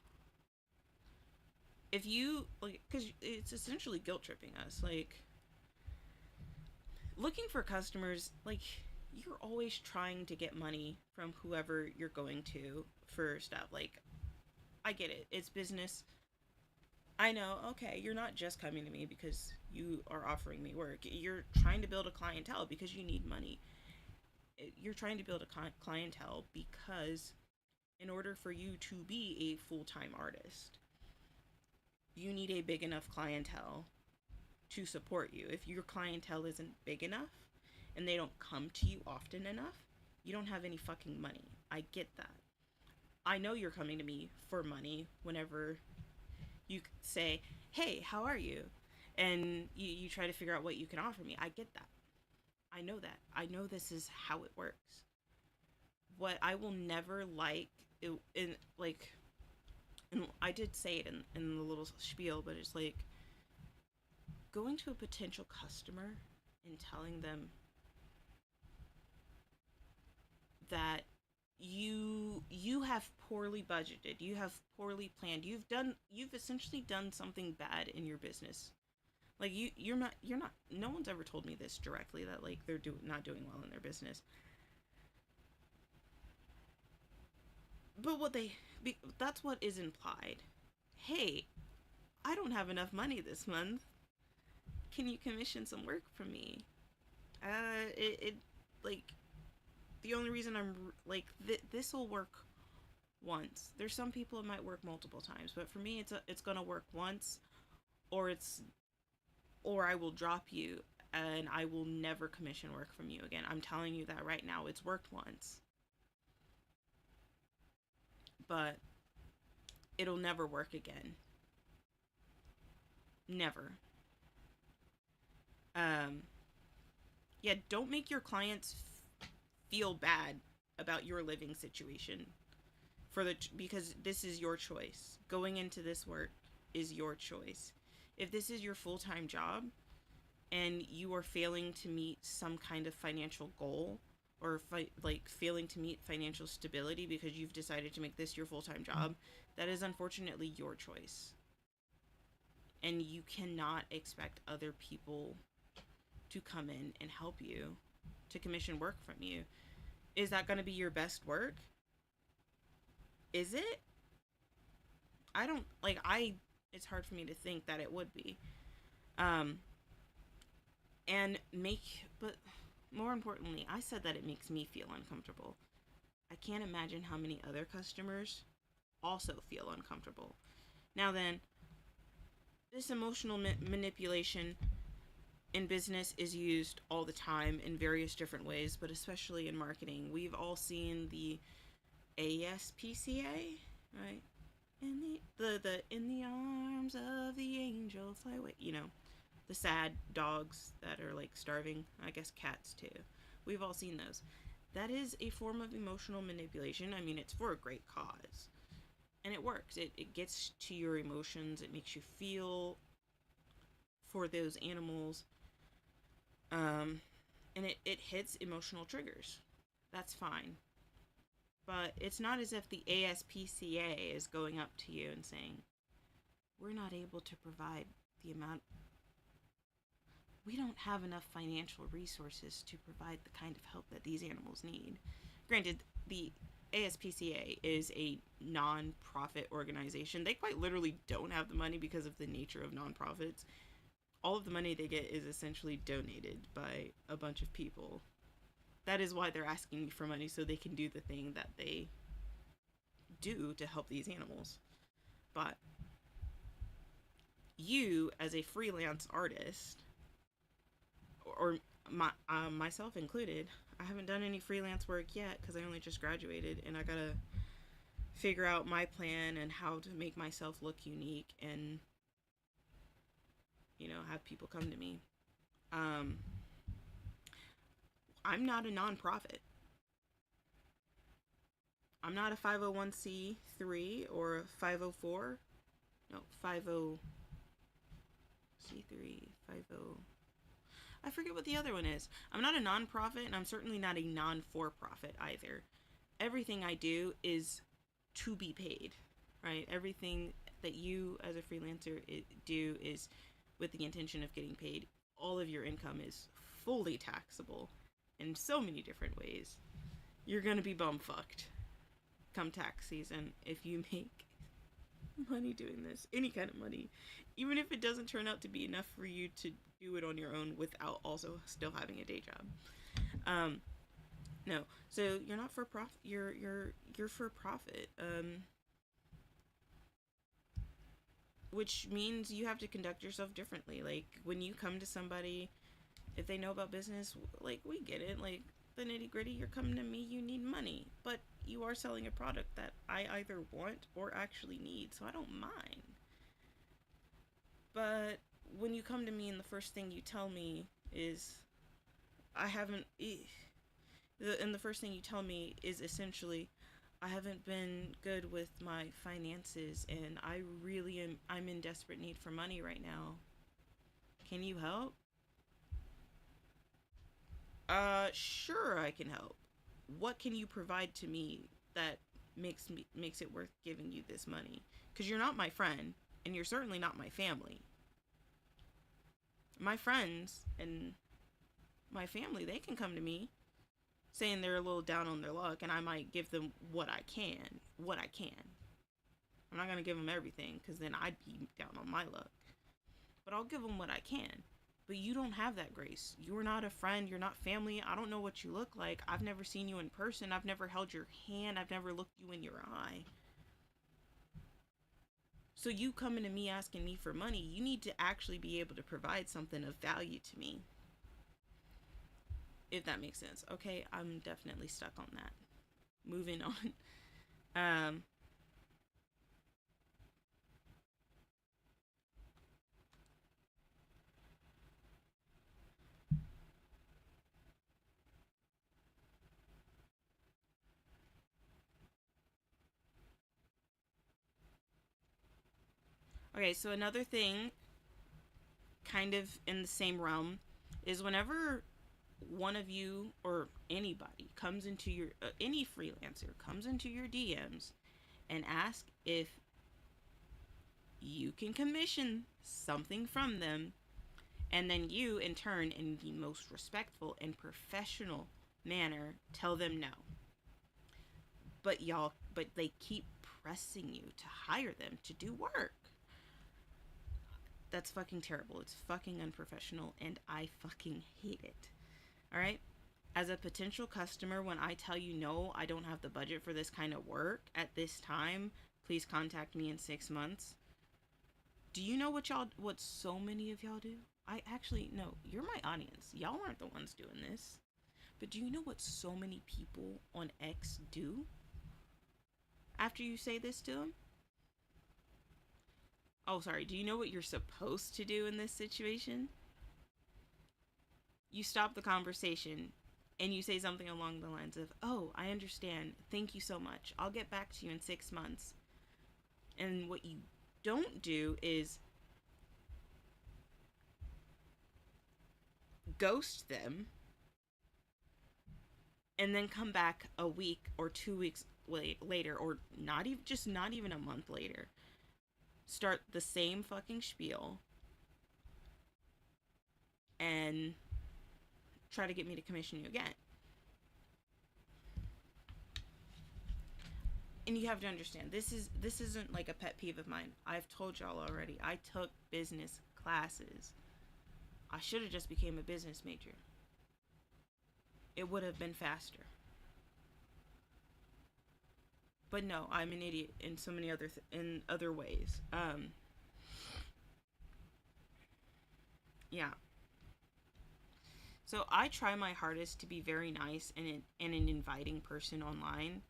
if you like, because it's essentially guilt tripping us, like looking for customers, like you're always trying to get money from whoever you're going to for stuff. Like, I get it, it's business. I know, okay, you're not just coming to me because you are offering me work. You're trying to build a clientele because you need money. You're trying to build a clientele because in order for you to be a full-time artist, you need a big enough clientele to support you. If your clientele isn't big enough and they don't come to you often enough, you don't have any fucking money. I get that. I know you're coming to me for money whenever you say, hey, how are you? And you try to figure out what you can offer me. I get that. I know that. I know this is how it works. what I will never like, in like, and I did say it in the little spiel, but it's like going to a potential customer and telling them that you have poorly budgeted, you have poorly planned, you've essentially done something bad in your business. Like you're not no one's ever told me this directly, that like they're not doing well in their business. But that's what is implied. Hey, I don't have enough money this month. Can you commission some work for me? It like the only reason I'm like this will work once. There's some people it might work multiple times, but for me it's gonna work once, or it's or I will drop you and I will never commission work from you again. I'm telling you that right now. It's worked once, but it'll never work again. Never. Um yeah, don't make your clients feel bad about your living situation because this is your choice. Going into this work is your choice. If this is your full-time job and you are failing to meet some kind of financial goal, or like failing to meet financial stability because you've decided to make this your full-time job, that is unfortunately your choice. And you cannot expect other people to come in and help you, to commission work from you. Is that going to be your best work? Is it? I don't like I It's hard for me to think that it would be. Um and make but more importantly, I said that it makes me feel uncomfortable. I can't imagine how many other customers also feel uncomfortable. Now then, this emotional manipulation in business is used all the time in various different ways, but especially in marketing. We've all seen the ASPCA, right? The in the arms of the angel fly away. The sad dogs that are like starving. I guess cats too. We've all seen those. That is a form of emotional manipulation. I mean, it's for a great cause. And it works. It gets to your emotions. It makes you feel for those animals. And it hits emotional triggers. That's fine. But it's not as if the ASPCA is going up to you and saying, we're not able to provide the amount, we don't have enough financial resources to provide the kind of help that these animals need. Granted, the ASPCA is a non-profit organization. They quite literally don't have the money because of the nature of non-profits. All of the money they get is essentially donated by a bunch of people. That is why they're asking me for money, so they can do the thing that they do to help these animals. But you, as a freelance artist, or myself included, I haven't done any freelance work yet because I only just graduated, and I gotta figure out my plan and how to make myself look unique and have people come to me. I'm not a nonprofit. I'm not a 501c3 or a 504. No, 50c3, 50. I forget what the other one is. I'm not a nonprofit, and I'm certainly not a non-for-profit either. Everything I do is to be paid, right? Everything that you as a freelancer do is with the intention of getting paid. All of your income is fully taxable in so many different ways. You're gonna be bumfucked come tax season if you make money doing this, any kind of money, even if it doesn't turn out to be enough for you to do it on your own without also still having a day job. No, so you're not for profit. You're for profit. Which means you have to conduct yourself differently. Like when you come to somebody, if they know about business, like we get it. Like the nitty gritty, you're coming to me, you need money, but you are selling a product that I either want or actually need, so I don't mind. But when you come to me and the first thing you tell me is, I haven't, And the first thing you tell me is essentially, I haven't been good with my finances and I'm in desperate need for money right now. Can you help? Sure I can help. What can you provide to me that makes it worth giving you this money? Cuz you're not my friend and you're certainly not my family. My friends and my family, they can come to me saying they're a little down on their luck and I might give them what I can. What I can. I'm not going to give them everything cuz then I'd be down on my luck. But I'll give them what I can. But you don't have that grace. You're not a friend. You're not family. I don't know what you look like. I've never seen you in person. I've never held your hand. I've never looked you in your eye. So you coming to me asking me for money, you need to actually be able to provide something of value to me. If that makes sense. Okay, I'm definitely stuck on that. Moving on. Um okay, so another thing kind of in the same realm is whenever one of you or anybody comes into your any freelancer comes into your DMs and ask if you can commission something from them, and then you in turn in the most respectful and professional manner tell them no, but they keep pressing you to hire them to do work. That's fucking terrible. It's fucking unprofessional and I fucking hate it. All right? As a potential customer, when I tell you no, I don't have the budget for this kind of work at this time, please contact me in 6 months. Do you know what so many of y'all do? I actually, no, you're my audience. Y'all aren't the ones doing this. But do you know what so many people on X do after you say this to them? Oh, sorry. Do you know what you're supposed to do in this situation? You stop the conversation and you say something along the lines of, "Oh, I understand. Thank you so much. I'll get back to you in 6 months." And what you don't do is ghost them and then come back a week or 2 weeks later, or not even a month later, start the same fucking spiel and try to get me to commission you again. And you have to understand, this isn't like a pet peeve of mine. I've told y'all already. I took business classes. I should have just became a business major. It would have been faster. But no, I'm an idiot in so many in other ways. Yeah. So I try my hardest to be very nice and an inviting person online.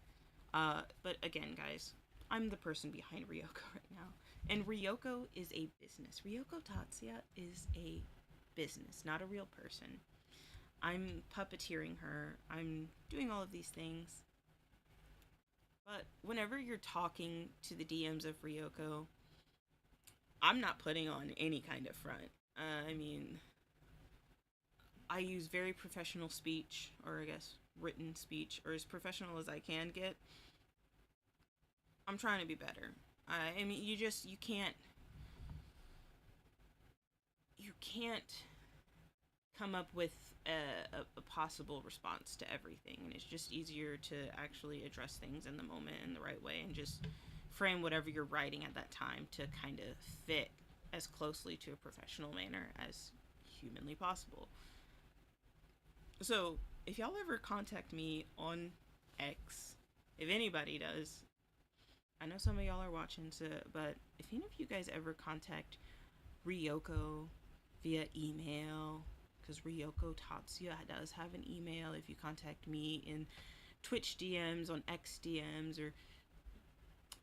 But again, guys, I'm the person behind Ryoko right now. And Ryoko is a business. Ryoko Tatsuya is a business, not a real person. I'm puppeteering her. I'm doing all of these things. But whenever you're talking to the DMs of Ryoko, I'm not putting on any kind of front. I mean, I use very professional speech, or I guess written speech, or as professional as I can get. I'm trying to be better. I mean, you can't come up with a possible response to everything, and it's just easier to actually address things in the moment in the right way and just frame whatever you're writing at that time to kind of fit as closely to a professional manner as humanly possible. So if y'all ever contact me on X, if anybody does, I know some of y'all are watching, so, but if any of you guys ever contact Ryoko via email, because Ryoko Tatsuya does have an email, if you contact me in Twitch DMs, on X DMs, or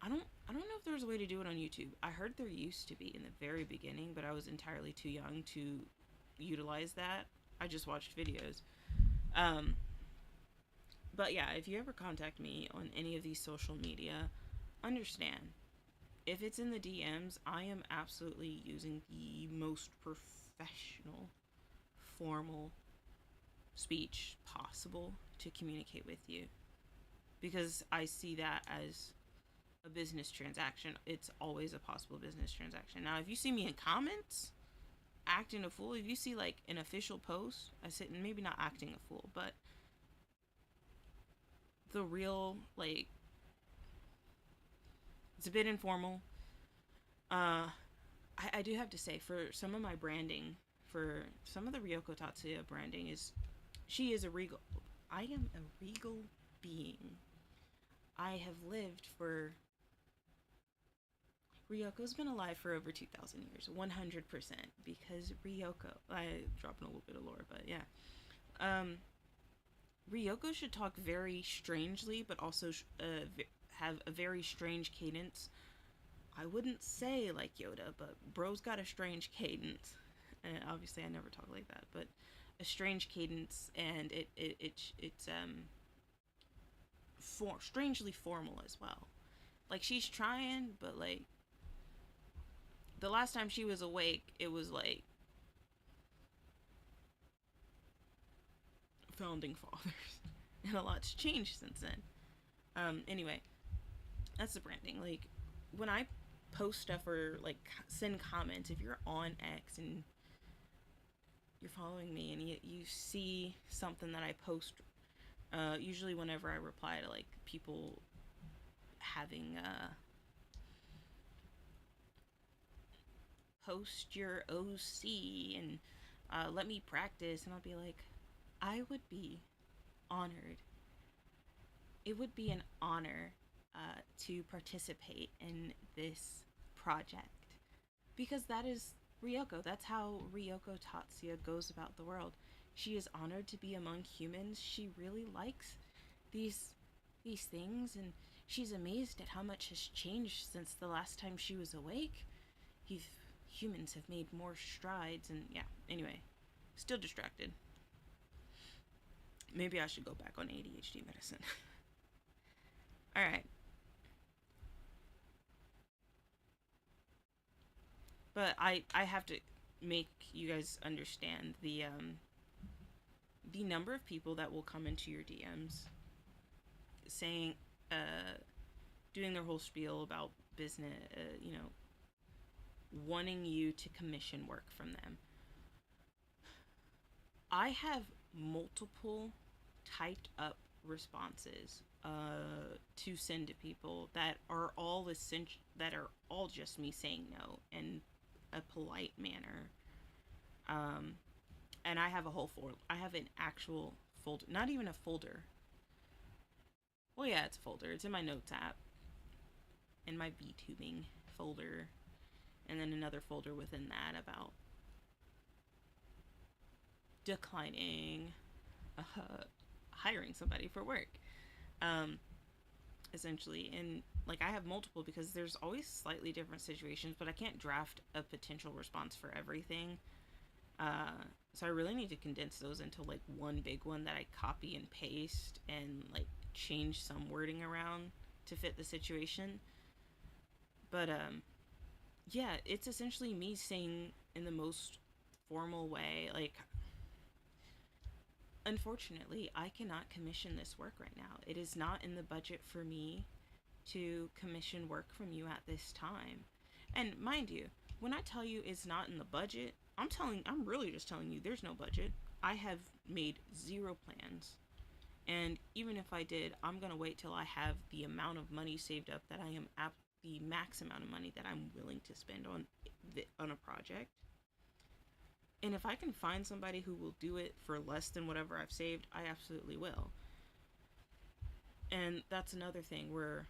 I don't know if there's a way to do it on YouTube. I heard there used to be in the very beginning, but I was entirely too young to utilize that. I just watched videos. Um, But yeah, if you ever contact me on any of these social media, understand, if it's in the DMs, I am absolutely using the most professional, formal speech possible to communicate with you, because I see that as a business transaction. It's always a possible business transaction. Now, if you see me in comments acting a fool, if you see like an official post, I said maybe not acting a fool, but the real, like, it's a bit informal. I do have to say, for some of my branding, for some of the Ryoko Tatsuya branding, is she is a regal. I am a regal being. I have lived for. Ryoko's been alive for over 2,000 years, 100%. Because Ryoko, I dropping a little bit of lore, but yeah. Um, Ryoko should talk very strangely, but also have a very strange cadence. I wouldn't say like Yoda, but bro's got a strange cadence. And obviously, I never talk like that, but a strange cadence, and it's strangely formal as well. Like, she's trying, but like the last time she was awake, it was like founding fathers, and a lot's changed since then. Anyway, that's the branding. Like, when I post stuff or like send comments, if you're on X and you're following me and you see something that I post, usually whenever I reply to like people having post your OC and let me practice, and I'll be like, I would be honored. It would be an honor to participate in this project, because that is Ryoko. That's how Ryoko Tatsuya goes about the world. She is honored to be among humans. She really likes these these things, and she's amazed at how much has changed since the last time she was awake. He's, humans have made more strides, and yeah. Anyway, still distracted. Maybe I should go back on ADHD medicine. All right, but I have to make you guys understand the number of people that will come into your DMs saying, uh, doing their whole spiel about business, wanting you to commission work from them. I have multiple typed up responses to send to people that are all just me saying no in a polite manner. Um, and I have a whole folder. I have an actual folder, not even a folder. Well, yeah, it's a folder. It's in my notes app, in my VTubing folder, and then another folder within that about declining hiring somebody for work. Um, Essentially, and like, I have multiple because there's always slightly different situations, but I can't draft a potential response for everything. So I really need to condense those into like one big one that I copy and paste and like change some wording around to fit the situation. But yeah, it's essentially me saying in the most formal way, like, unfortunately, I cannot commission this work right now. It is not in the budget for me to commission work from you at this time. And mind you, when I tell you it's not in the budget, I'm really just telling you there's no budget. I have made zero plans. And even if I did, I'm going to wait till I have the amount of money saved up that I am at the max amount of money that I'm willing to spend on a project. And if I can find somebody who will do it for less than whatever I've saved, I absolutely will. And that's another thing where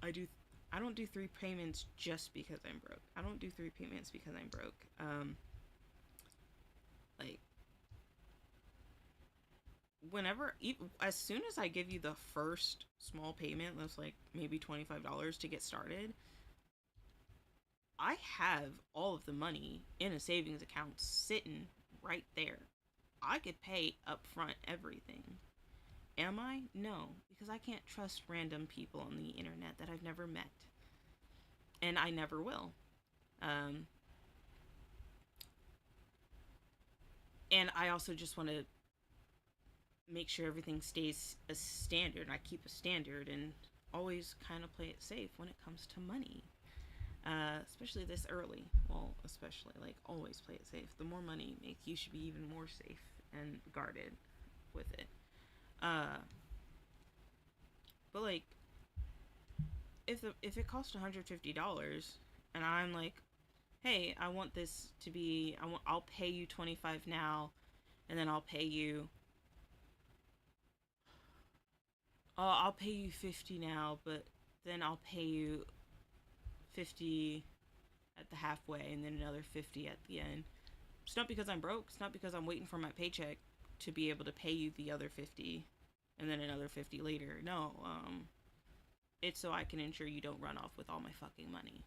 I do I don't do three payments just because I'm broke. I don't do three payments because I'm broke. Like, whenever, as soon as I give you the first small payment, that's like maybe $25 to get started, I have all of the money in a savings account sitting right there. I could pay upfront everything, Am I? No, because I can't trust random people on the internet that I've never met, and I never will. Um, and I also just want to make sure everything stays a standard. I keep a standard and always kind of play it safe when it comes to money, especially this early. Well, especially like always play it safe. The more money you make, you should be even more safe and guarded with it. Uh, but like if it costs $150 and I'm like, hey, I want this to be, I'll pay you 25 now, and then I'll pay you 50 now, but then I'll pay you 50 at the halfway and then another 50 at the end. It's not because I'm broke. It's not because I'm waiting for my paycheck to be able to pay you the other 50 and then another 50 later. No, it's so I can ensure you don't run off with all my fucking money.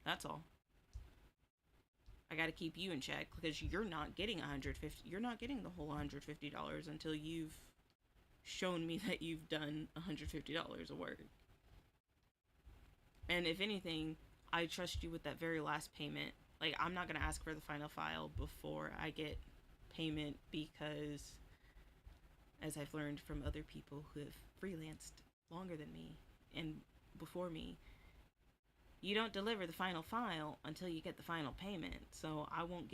That's all. I got to keep you in check because you're not getting 150. You're not getting the whole $150 until you've shown me that you've done $150 of work. And if anything, I trust you with that very last payment. Like, I'm not going to ask for the final file before I get payment because, as I've learned from other people who have freelanced longer than me and before me, you don't deliver the final file until you get the final payment. So I won't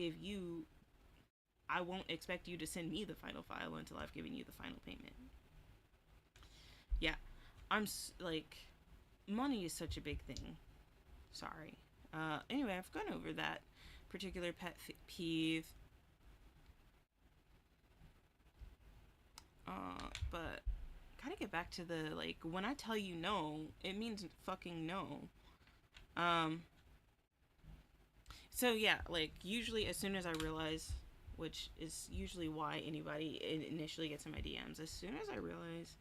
expect you to send me the final file until I've given you the final payment. Yeah, like, money is such a big thing. Sorry. Anyway, I've gone over that particular pet peeve. But gotta get back to the, like, when I tell you no, it means fucking no. Um, so yeah, like, usually as soon as I realize, which is usually why anybody initially gets in my DMs, as soon as I realize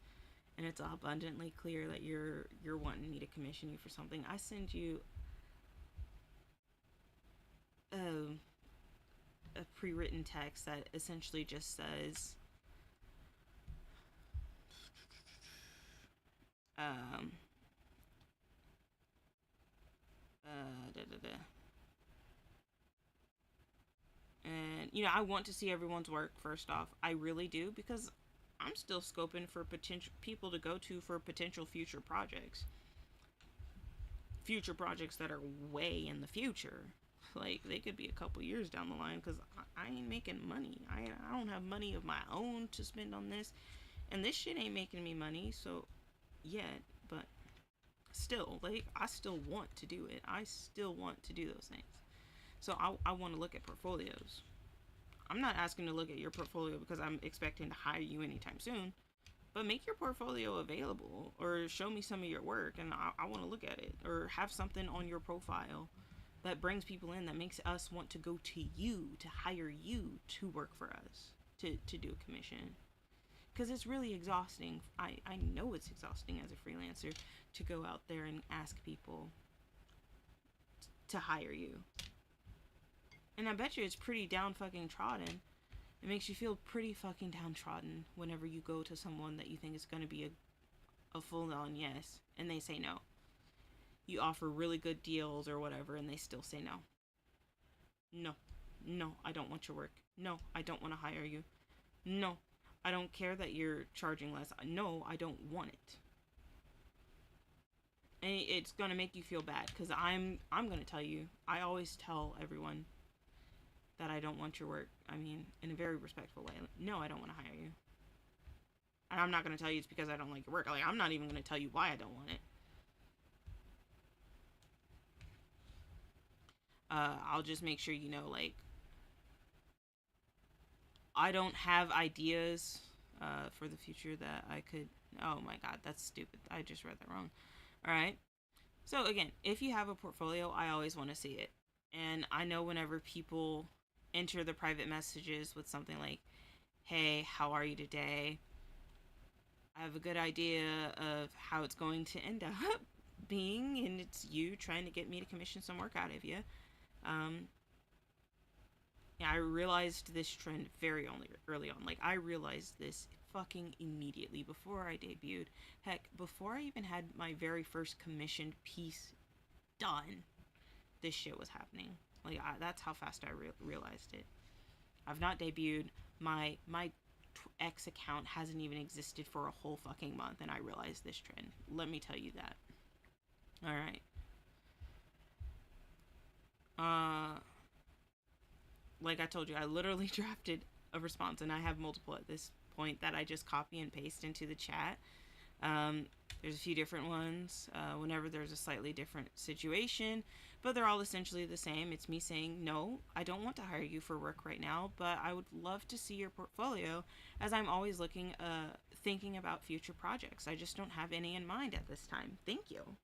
and it's abundantly clear that you're wanting me to commission you for something, I send you a, a pre-written text that essentially just says, um, da, da, da. And I want to see everyone's work. First off, I really do, because I'm still scoping for potential people to go to for potential future projects that are way in the future. Like, they could be a couple years down the line, because I ain't making money. I don't have money of my own to spend on this, and this shit ain't making me money, so yet. But still, like, I still want to do it. I still want to do those things. So I want to look at portfolios. I'm not asking to look at your portfolio because I'm expecting to hire you anytime soon, but make your portfolio available, or show me some of your work and I want to look at it, or have something on your profile that brings people in, that makes us want to go to you, to hire you to work for us, to do a commission. Because it's really exhausting. I know it's exhausting as a freelancer to go out there and ask people to hire you. And I bet you it's pretty down fucking trodden. It makes you feel pretty fucking downtrodden whenever you go to someone that you think is going to be a full-on yes, and they say no. You offer really good deals or whatever, and they still say no. No. No, I don't want your work. No, I don't want to hire you. No, I don't care that you're charging less. No, I don't want it. And it's going to make you feel bad, because I'm going to tell you, I always tell everyone that I don't want your work. I mean, in a very respectful way. No, I don't want to hire you. And I'm not going to tell you it's because I don't like your work. Like, I'm not even going to tell you why I don't want it. I'll just make sure you know, like, I don't have ideas for the future that I could... Oh my god, that's stupid. I just read that wrong. Alright. So again, if you have a portfolio, I always want to see it. And I know whenever people enter the private messages with something like, hey, how are you today? I have a good idea of how it's going to end up being, and it's you trying to get me to commission some work out of you. Yeah, I realized this trend very only early on. Like, I realized this fucking immediately before I debuted. Heck, before I even had my very first commissioned piece done, this shit was happening. Like, that's how fast I realized it. I've not debuted. My X account hasn't even existed for a whole fucking month, and I realized this trend. Let me tell you that. All right. Uh, like I told you, I literally drafted a response, and I have multiple at this point that I just copy and paste into the chat. Um, there's a few different ones whenever there's a slightly different situation, but they're all essentially the same. It's me saying, no, I don't want to hire you for work right now, but I would love to see your portfolio, as I'm always thinking about future projects. I just don't have any in mind at this time. Thank you.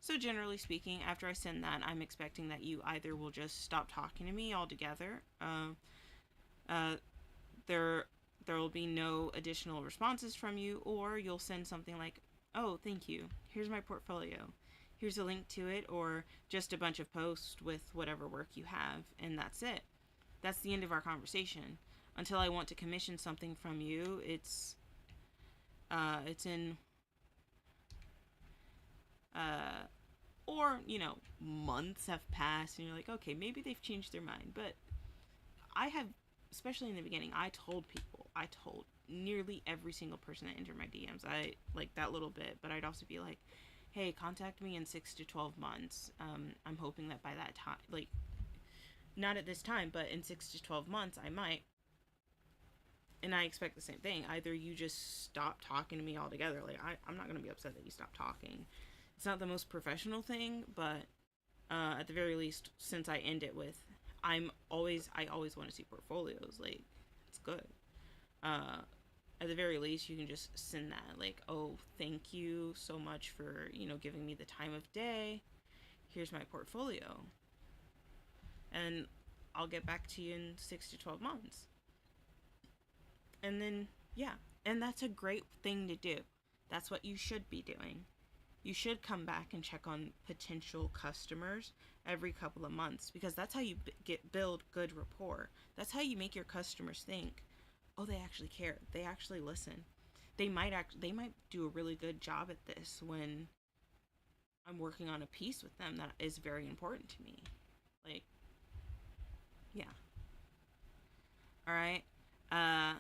So generally speaking, after I send that, I'm expecting that you either will just stop talking to me altogether. Uh, there there will be no additional responses from you, or you'll send something like, "Oh, thank you. Here's my portfolio. Here's a link to it," or just a bunch of posts with whatever work you have, and that's it. That's the end of our conversation. Until I want to commission something from you, it's in uh or, months have passed and you're like, okay, maybe they've changed their mind. But I have, especially in the beginning, I told nearly every single person that entered my DMs. I like that little bit, but I'd also be like, hey, contact me in 6 to 12 months. I'm hoping that by that time, like, not at this time, but in 6 to 12 months, I might. And I expect the same thing. Either you just stop talking to me altogether. Like, I'm not going to be upset that you stop talking. It's not the most professional thing, but at the very least, since I end it with, I always want to see portfolios. Like, it's good. Uh, at the very least, you can just send that. Like, oh, thank you so much for, giving me the time of day. Here's my portfolio. And I'll get back to you in 6 to 12 months. And then, yeah. And that's a great thing to do. That's what you should be doing. You should come back and check on potential customers every couple of months, because that's how you build good rapport. That's how you make your customers think, oh, they actually care. They actually listen. They might do a really good job at this when I'm working on a piece with them that is very important to me. Like, yeah. All right. Uh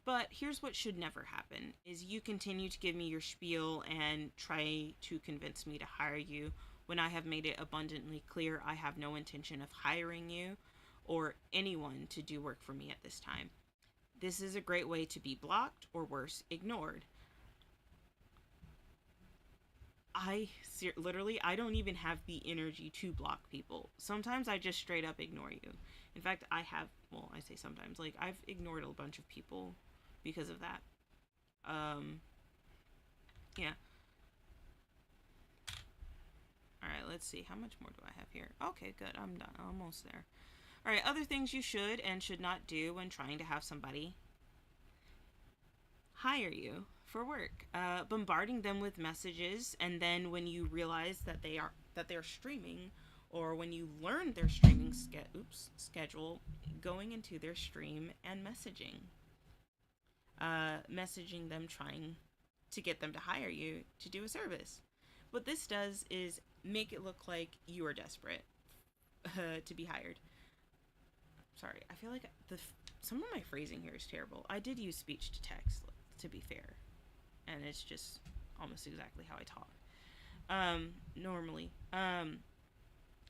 But here's what should never happen is you continue to give me your spiel and try to convince me to hire you when I have made it abundantly clear I have no intention of hiring you or anyone to do work for me at this time. This is a great way to be blocked or worse, ignored. Literally, I don't even have the energy to block people. Sometimes I just straight up ignore you. In fact, I say sometimes, like, I've ignored a bunch of people because of that. Um, yeah. All right, let's see. How much more do I have here? Okay, good. I'm done. Almost there. All right, other things you should and should not do when trying to have somebody hire you for work. Bombarding them with messages, and then when you realize that they're streaming, or when you learn their streaming schedule, going into their stream and messaging them, trying to get them to hire you to do a service. What this does is make it look like you are desperate to be hired. Sorry, I feel like some of my phrasing here is terrible. I did use speech to text, to be fair, and it's just almost exactly how I talk normally.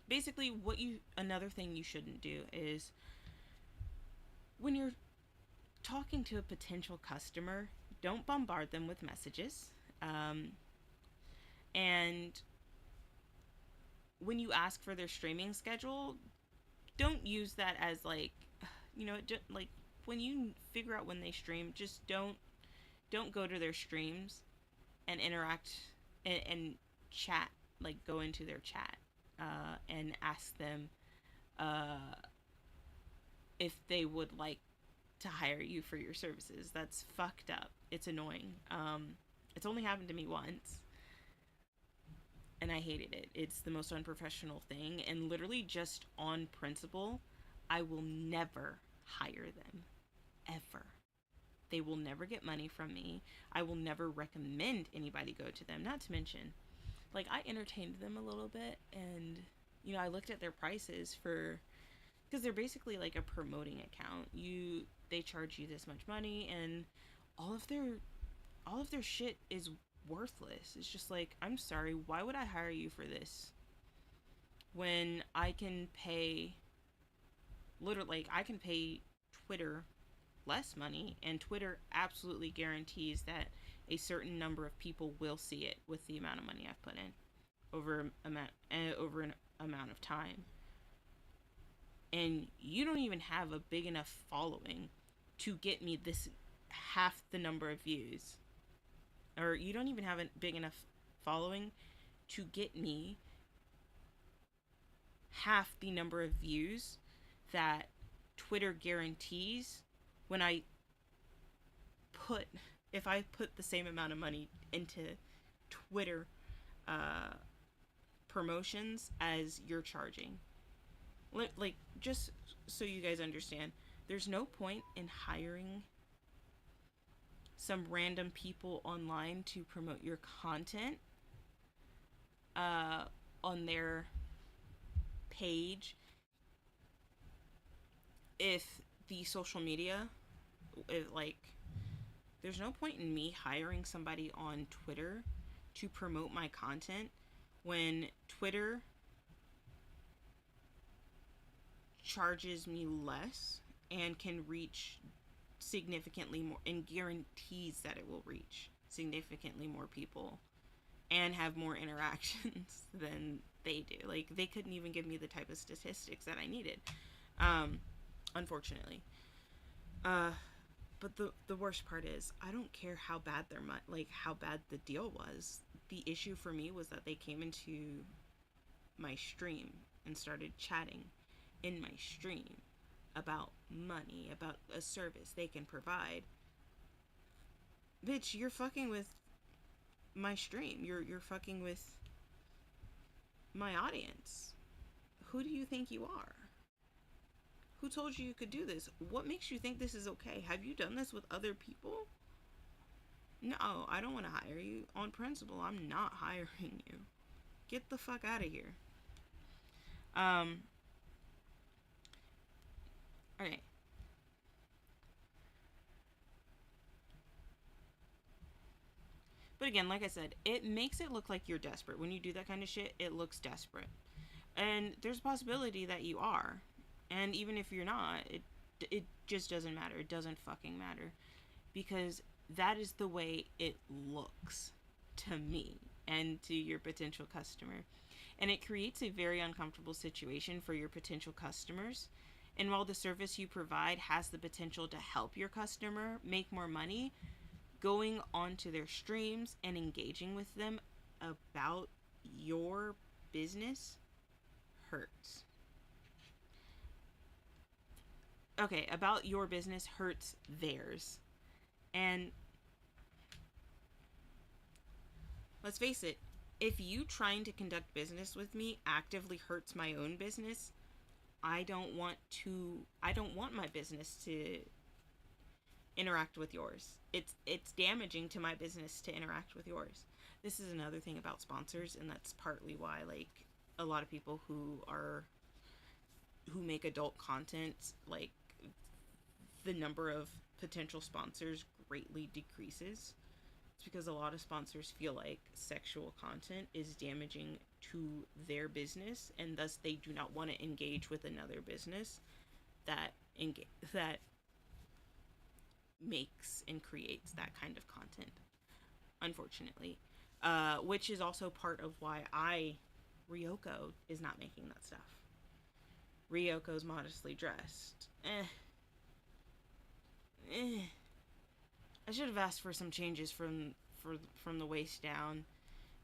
Basically, another thing you shouldn't do is when you're talking to a potential customer, don't bombard them with messages. And when you ask for their streaming schedule, don't use that as like, like when you figure out when they stream, just don't go to their streams and interact and chat, like go into their chat and ask them if they would like to hire you for your services. That's fucked up. It's annoying. It's only happened to me once. and I hated it. It's the most unprofessional thing, and literally just on principle, I will never hire them ever. They will never get money from me. I will never recommend anybody go to them. Not to mention, like, I entertained them a little bit, and I looked at their prices for, because they're basically like a promoting account. They charge you this much money, and all of their all of their shit is worthless. It's just like, I'm sorry, why would I hire you for this when I can pay, literally, like, I can pay Twitter less money, and Twitter absolutely guarantees that a certain number of people will see it with the amount of money I've put in over an amount of time. And you don't even have a big enough following to get me this half the number of views, or you don't even have a big enough following to get me half the number of views that Twitter guarantees when I put if I put the same amount of money into Twitter uh, promotions as you're charging. Like, just so you guys understand, there's no point in hiring some random people online to promote your content uh, on their page if the social media, like, there's no point in me hiring somebody on Twitter to promote my content when Twitter charges me less and can reach significantly more, and guarantees that it will reach significantly more people and have more interactions than they do. Like, they couldn't even give me the type of statistics that I needed, unfortunately. Uh, but the worst part is, I don't care how bad how bad the deal was. The issue for me was that they came into my stream and started chatting in my stream about money, about a service they can provide. Bitch, you're fucking with my stream. You're fucking with my audience. Who do you think you are? Who told you you could do this? What makes you think this is okay? Have you done this with other people? No, I don't want to hire you. On principle, I'm not hiring you. Get the fuck out of here. Um, okay. But again, like I said, it makes it look like you're desperate. When you do that kind of shit, it looks desperate. And there's a possibility that you are. And even if you're not, it just doesn't matter. It doesn't fucking matter. Because that is the way it looks to me and to your potential customer. And it creates a very uncomfortable situation for your potential customers. And while the service you provide has the potential to help your customer make more money, going onto their streams and engaging with them about your business hurts. Okay, about your business hurts theirs. And let's face it, if you trying to conduct business with me actively hurts my own business, I don't want my business to interact with yours. It's damaging to my business to interact with yours. This is another thing about sponsors, and that's partly why, like, a lot of people who make adult content, like, the number of potential sponsors greatly decreases. It's because a lot of sponsors feel like sexual content is damaging to their business, and thus they do not want to engage with another business that makes and creates that kind of content, unfortunately. Which is also part of why Ryoko is not making that stuff. Ryoko's modestly dressed. I should have asked for some changes from the waist down.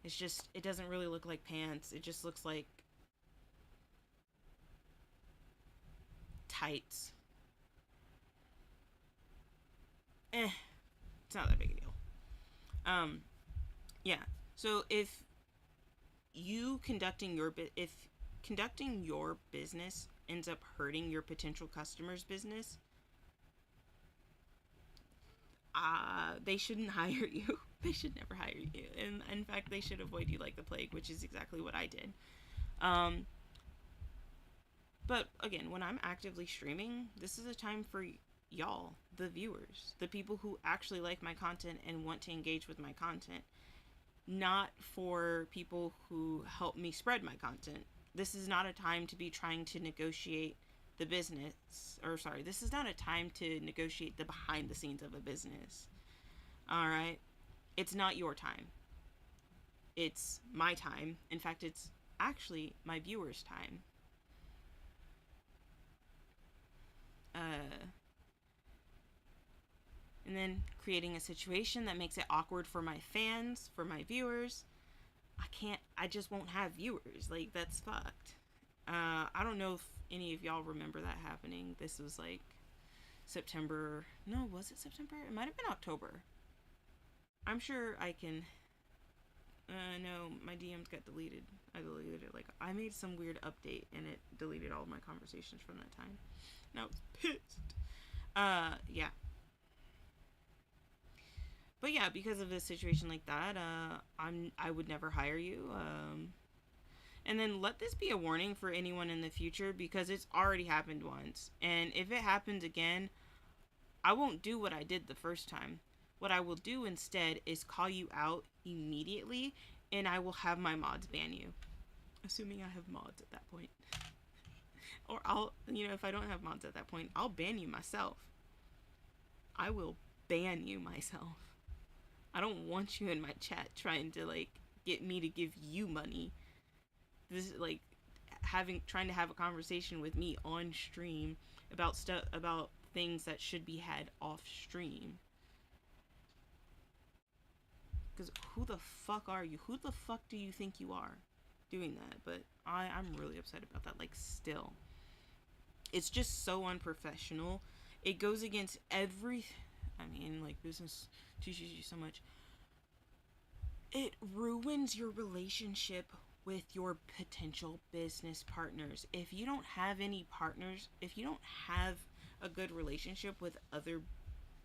It's just, it doesn't really look like pants. It just looks like tights. It's not that big a deal. Yeah. So you conducting your if conducting your business ends up hurting your potential customer's business, they shouldn't hire you. They should never hire you. And in fact, they should avoid you like the plague, which is exactly what I did. Um, but again, when I'm actively streaming, this is a time for y'all, the viewers, the people who actually like my content and want to engage with my content, not for people who help me spread my content. This is not a time to be trying to negotiate the business, or sorry, this is not a time to negotiate the behind the scenes of a business. All right? It's not your time. It's my time. In fact, it's actually my viewers' time. Uh, and then creating a situation that makes it awkward for my fans, for my viewers. I just won't have viewers. Like, that's fucked. I don't know if any of y'all remember that happening. This was like September. No, was it September? It might have been October. I'm sure I can. No, my DMs got deleted. I deleted it. Like, I made some weird update and it deleted all my conversations from that time. And I was pissed. Yeah. But yeah, because of a situation like that, I would never hire you. And then let this be a warning for anyone in the future, because it's already happened once. And if it happens again, I won't do what I did the first time. What I will do instead is call you out immediately, and I will have my mods ban you. Assuming I have mods at that point. Or if I don't have mods at that point, I'll ban you myself. I will ban you myself. I don't want you in my chat trying to, like, get me to give you money. This is like trying to have a conversation with me on stream about things that should be had off stream. Because who the fuck are you? Who the fuck do you think you are doing that? But I'm really upset about that. Like, still, it's just so unprofessional. It goes against every. I mean, like, business teaches you so much. It ruins your relationship with your potential business partners. If you don't have any partners, if you don't have a good relationship with other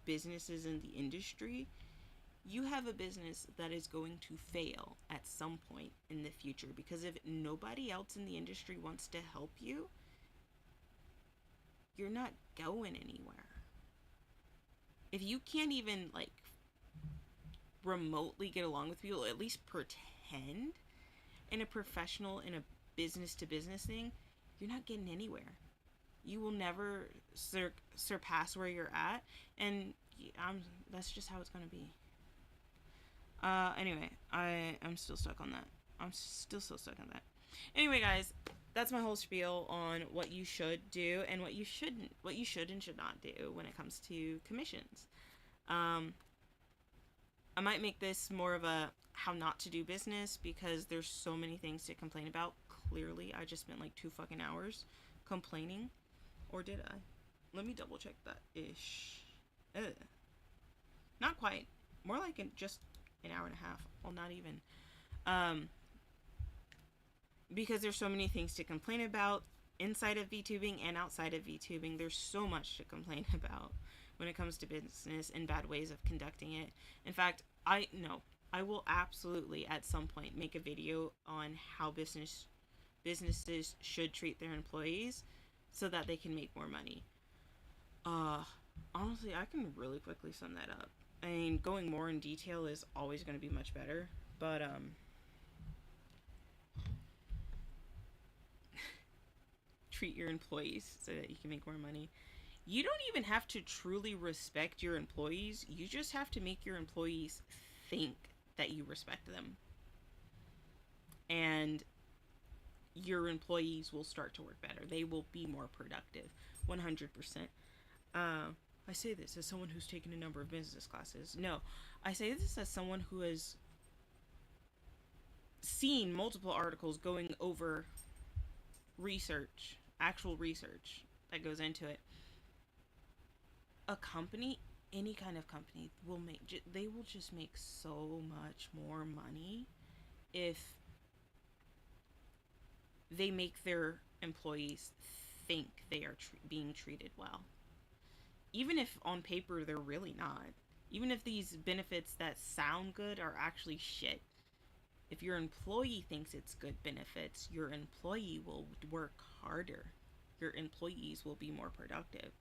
businesses in the industry, you have a business that is going to fail at some point in the future, because if nobody else in the industry wants to help you, you're not going anywhere. If you can't even, like, remotely get along with people, at least pretend in a professional, in a business to business thing, you're not getting anywhere. You will never surpass where you're at, and that's just how it's gonna be. Anyway, I'm still stuck on that. I'm still so stuck on that. Anyway, guys, that's my whole spiel on what you should do and what you shouldn't, what you should and should not do when it comes to commissions. I might make this more of a how not to do business, because there's so many things to complain about. Clearly, I just spent like 2 fucking hours complaining. Or did I? Let me double check that ish. Not quite. More like just an hour and a half. Well, not even. Because there's so many things to complain about inside of VTubing and outside of VTubing. There's so much to complain about when it comes to business and bad ways of conducting it. In fact, I will absolutely at some point make a video on how businesses should treat their employees so that they can make more money. Honestly, I can really quickly sum that up. I mean, going more in detail is always going to be much better, but treat your employees so that you can make more money. You don't even have to truly respect your employees. You just have to make your employees think that you respect them. And your employees will start to work better. They will be more productive. 100%. I say this as someone who's taken a number of business classes. No, I say this as someone who has seen multiple articles going over research, actual research that goes into it. A company, any kind of company, they will just make so much more money if they make their employees think they are being treated well, even if on paper they're really not. Even if these benefits that sound good are actually shit. If your employee thinks it's good benefits, your employee will work harder. Your employees will be more productive.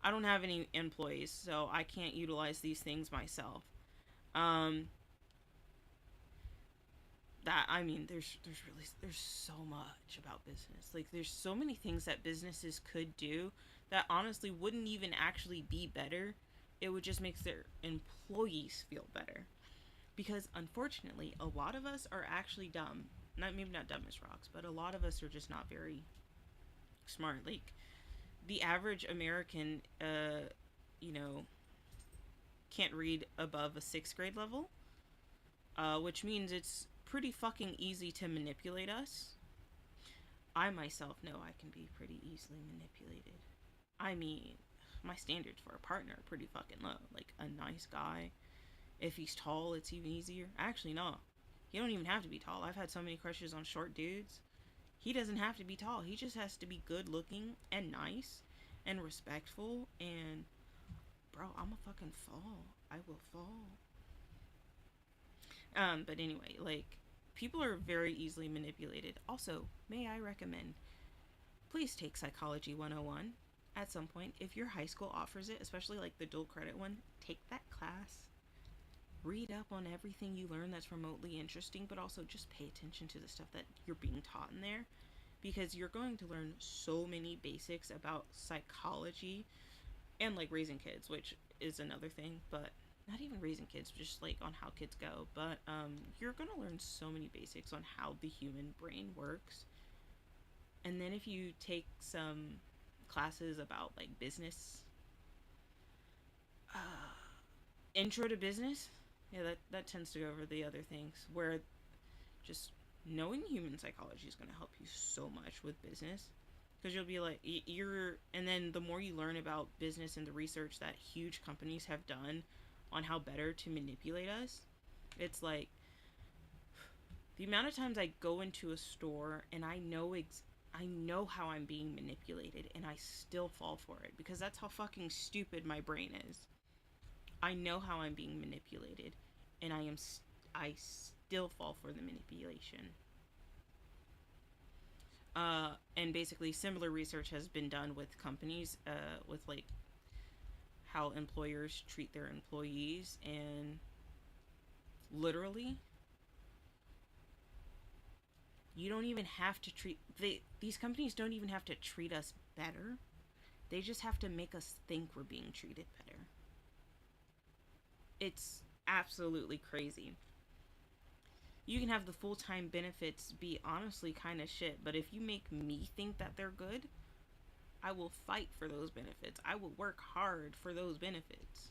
I don't have any employees, so I can't utilize these things myself. Um, that I mean, there's so much about business. Like there's so many things that businesses could do that honestly wouldn't even actually be better. It would just make their employees feel better. Because unfortunately, a lot of us are actually dumb. Not maybe not dumb as rocks, but a lot of us are just not very smart. Like the average American, you know, can't read above a sixth grade level, which means it's pretty fucking easy to manipulate us. I myself know I can be pretty easily manipulated. I mean, my standards for a partner are pretty fucking low. Like a nice guy, if he's tall, it's even easier. Actually, no. He don't even have to be tall. I've had so many crushes on short dudes. He doesn't have to be tall. He just has to be good looking and nice and respectful and bro, I'm a fucking fall. I will fall. But anyway, like people are very easily manipulated. Also, may I recommend please take Psychology 101 at some point. If your high school offers it, especially like the dual credit one, take that class. Read up on everything you learn that's remotely interesting, but also just pay attention to the stuff that you're being taught in there because you're going to learn so many basics about psychology and like raising kids, which is another thing, but not even raising kids, just like on how kids go. But you're gonna learn so many basics on how the human brain works. And then if you take some classes about like business, intro to business, yeah, that tends to go over the other things. Where just knowing human psychology is going to help you so much with business because you'll be like you're and then the more you learn about business and the research that huge companies have done on how better to manipulate us, it's like the amount of times I go into a store and I know how I'm being manipulated and I still fall for it because that's how fucking stupid my brain is. I know how I'm being manipulated and I still fall for the manipulation. And basically, similar research has been done with companies, with like how employers treat their employees, and literally, you don't even have to these companies don't even have to treat us better. They just have to make us think we're being treated better. It's absolutely crazy. You can have the full time benefits be honestly kind of shit, but if you make me think that they're good, I will fight for those benefits. I will work hard for those benefits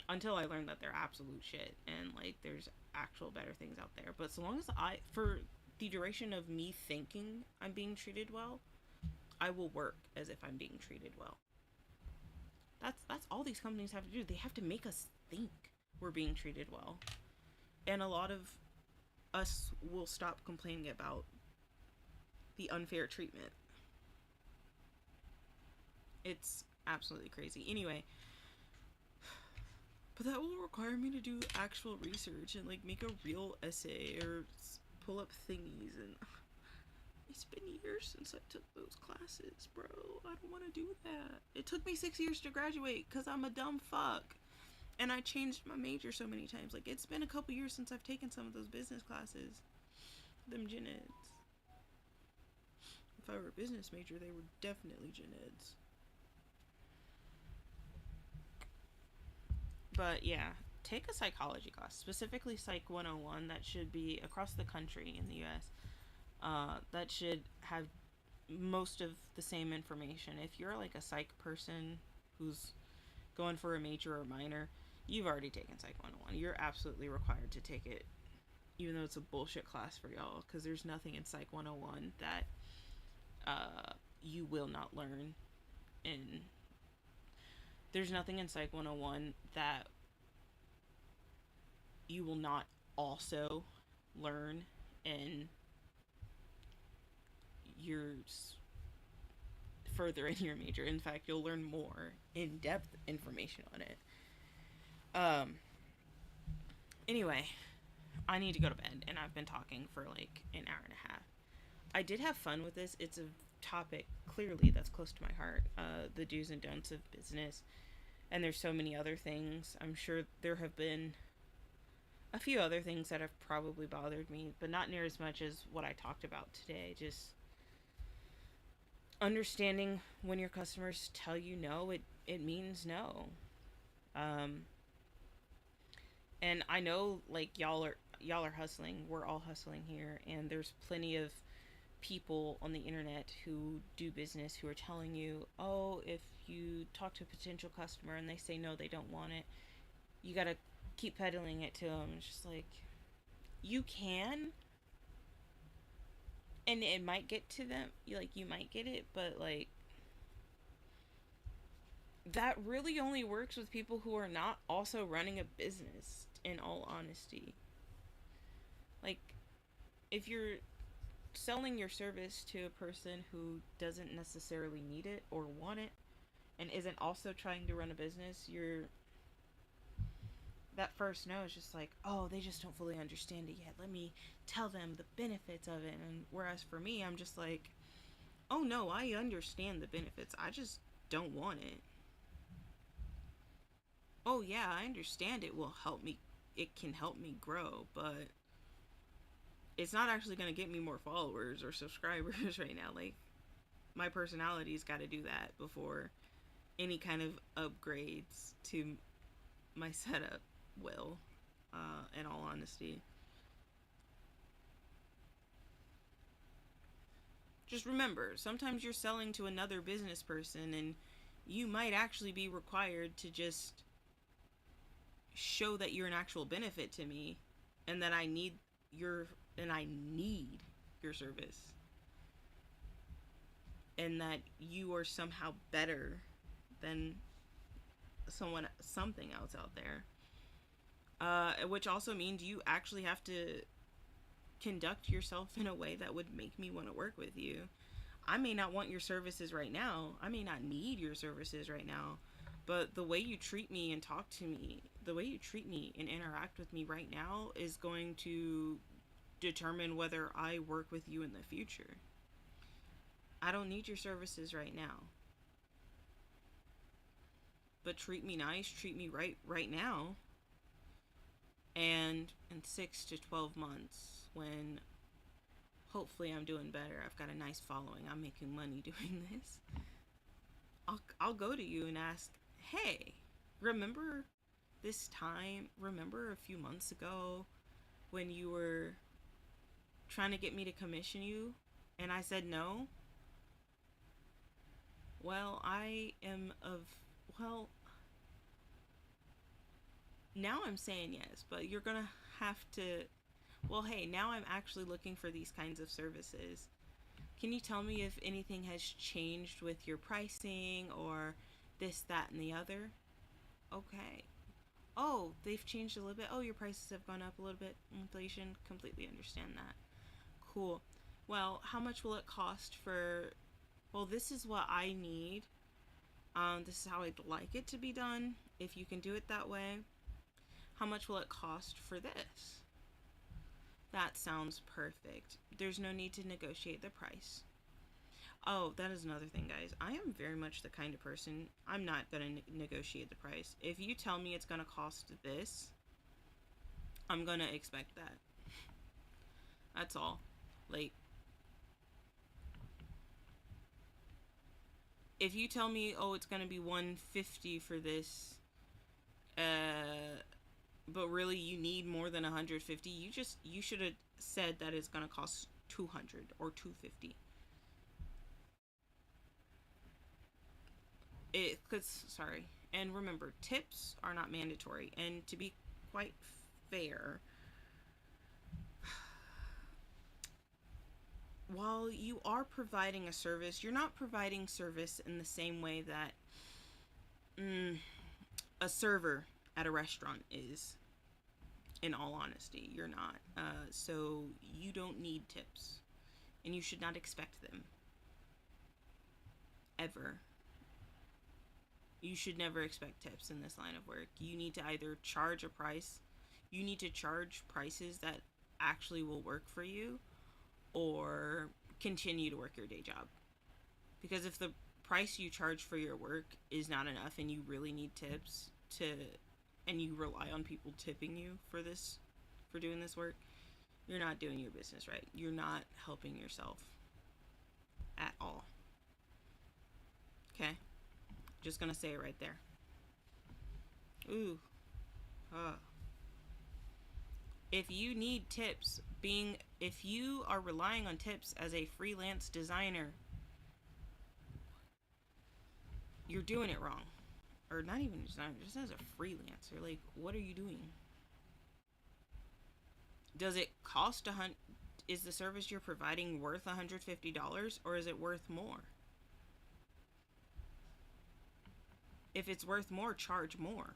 until I learn that they're absolute shit and like there's actual better things out there. But so long as for the duration of me thinking I'm being treated well, I will work as if I'm being treated well. That's all these companies have to do. They have to make us think we're being treated well. And a lot of us will stop complaining about the unfair treatment. It's absolutely crazy. Anyway, but that will require me to do actual research and like make a real essay or pull up thingies, and it's been years since I took those classes, bro. I don't want to do that. It took me 6 years to graduate because I'm a dumb fuck. And I changed my major so many times. Like, it's been a couple years since I've taken some of those business classes. Them gen eds. If I were a business major, they were definitely gen eds. But yeah, take a psychology class, specifically Psych 101, that should be across the country in the US. That should have most of the same information. If you're like a psych person who's going for a major or minor, you've already taken Psych 101. You're absolutely required to take it, even though it's a bullshit class for y'all, because there's nothing in Psych 101 that you will not learn. And there's nothing in Psych 101 that you will not also learn in years further in your major. In fact, you'll learn more in-depth information on it. Um anyway, I need to go to bed and I've been talking for like an hour and a half. I did have fun with this. It's a topic clearly that's close to my heart. The do's and don'ts of business. And there's so many other things. I'm sure there have been a few other things that have probably bothered me, but not near as much as what I talked about today. Just understanding when your customers tell you no, it means no. Um, and I know like y'all are hustling. We're all hustling here, and there's plenty of people on the internet who do business who are telling you, oh, if you talk to a potential customer and they say no, they don't want it, you gotta keep peddling it to them. It's just like, you can, and it might get to them. Like, you might get it, but like, that really only works with people who are not also running a business, in all honesty. Like, if you're selling your service to a person who doesn't necessarily need it or want it and isn't also trying to run a business, you're that first no is just like, oh, they just don't fully understand it yet. Let me tell them the benefits of it. And whereas for me, I'm just like, oh no, I understand the benefits. I just don't want it. Oh yeah, I understand it will help me. It can help me grow, but it's not actually going to get me more followers or subscribers right now. Like, my personality's got to do that before any kind of upgrades to my setup will, in all honesty. Just remember, sometimes you're selling to another business person and you might actually be required to just show that you're an actual benefit to me and that your I need your service and that you are somehow better than something else out there. Which also means you actually have to conduct yourself in a way that would make me want to work with you. I may not want your services right now. I may not need your services right now. But the way you treat me and talk to me, the way you treat me and interact with me right now is going to determine whether I work with you in the future. I don't need your services right now. But treat me nice, treat me right now. And in 6 to 12 months, when hopefully I'm doing better, I've got a nice following, I'm making money doing this, I'll go to you and ask, hey, remember this time? Remember a few months ago when you were trying to get me to commission you and I said no? Well, well, now I'm saying yes, but you're gonna have to, well, hey, now I'm actually looking for these kinds of services. Can you tell me if anything has changed with your pricing or this, that, and the other? Okay. Oh, they've changed a little bit. Oh, your prices have gone up a little bit. Inflation, completely understand that. Cool. Well, how much will it cost for, well, this is what I need. This is how I'd like it to be done. If you can do it that way, how much will it cost for this? That sounds perfect. There's no need to negotiate the price. Oh, that is another thing, guys. I am very much the kind of person, I'm not going to negotiate the price. If you tell me it's going to cost this, I'm going to expect that. That's all. Like, if you tell me, oh, it's going to be 150 for this, but really you need more than 150, you should have said that it's going to cost 200 or 250. Sorry. And remember, tips are not mandatory. And to be quite fair, while you are providing a service, you're not providing service in the same way that a server at a restaurant is. In all honesty, you're not. So you don't need tips. and you should not expect them. Ever. You should never expect tips in this line of work. You need to either charge a price, you need to charge prices that actually will work for you, or continue to work your day job. Because if the price you charge for your work is not enough and you really need tips to, and you rely on people tipping you for this, for doing this work, you're not doing your business right. You're not helping yourself at all. Okay? Just gonna say it right there. Ooh. If you need tips, if you are relying on tips as a freelance designer, you're doing it wrong. Or not even a designer, just as a freelancer. Like, what are you doing? Does it cost is the service you're providing worth $150, or is it worth more? If it's worth more, charge more.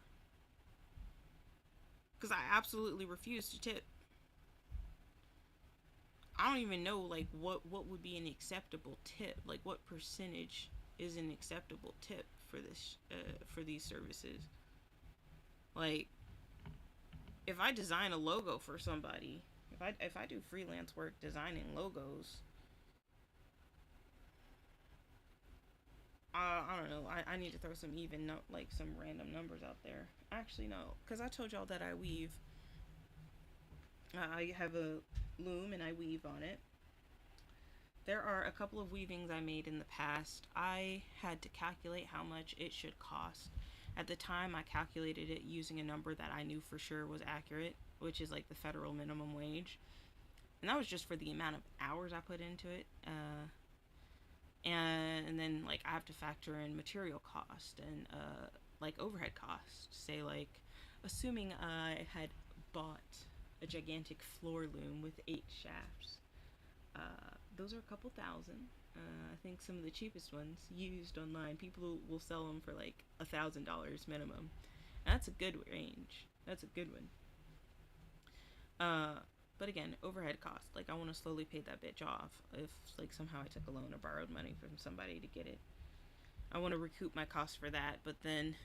Because I absolutely refuse to tip. I don't even know, like, what would be an acceptable tip. Like, what percentage is an acceptable tip for this, for these services? Like, if I design a logo for somebody, if I do freelance work designing logos, I don't know. I need to throw some some random numbers out there. Actually, no, because I told y'all that I weave. I have a loom and I weave on it. There are a couple of weavings I made in the past. I had to calculate how much it should cost. At the time, I calculated it using a number that I knew for sure was accurate, which is like the federal minimum wage. And that was just for the amount of hours I put into it. And then, like, I have to factor in material cost and like overhead cost. Say, like, assuming I had bought a gigantic floor loom with 8 shafts, those are a couple thousand. I think some of the cheapest ones used online, people will sell them for like $1,000 minimum. And that's a good range. That's a good one. But again, overhead cost. Like, I want to slowly pay that bitch off. If, like, somehow I took a loan or borrowed money from somebody to get it, I want to recoup my cost for that. But then,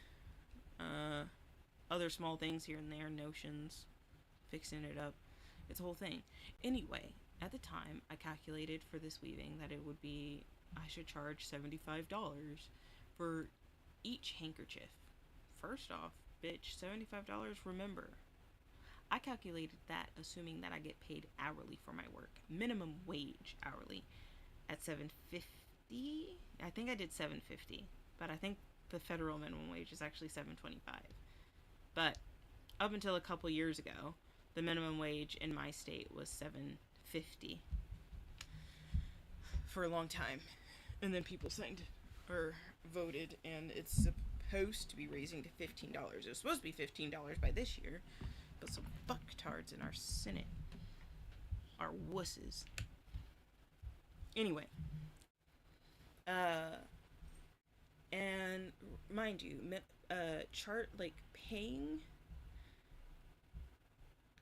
other small things here and there, notions, fixing it up. It's a whole thing. Anyway, at the time, I calculated for this weaving that it would be, I should charge $75 for each handkerchief. First off, bitch, $75, remember. I calculated that assuming that I get paid hourly for my work. Minimum wage hourly at $7.50. I think I did $7.50, but I think the federal minimum wage is actually $7.25. But up until a couple years ago, the minimum wage in my state was $7.50 for a long time. And then people signed or voted, and it's supposed to be raising to $15. It was supposed to be $15 by this year. But some fucktards in our Senate are wusses. Anyway. And mind you,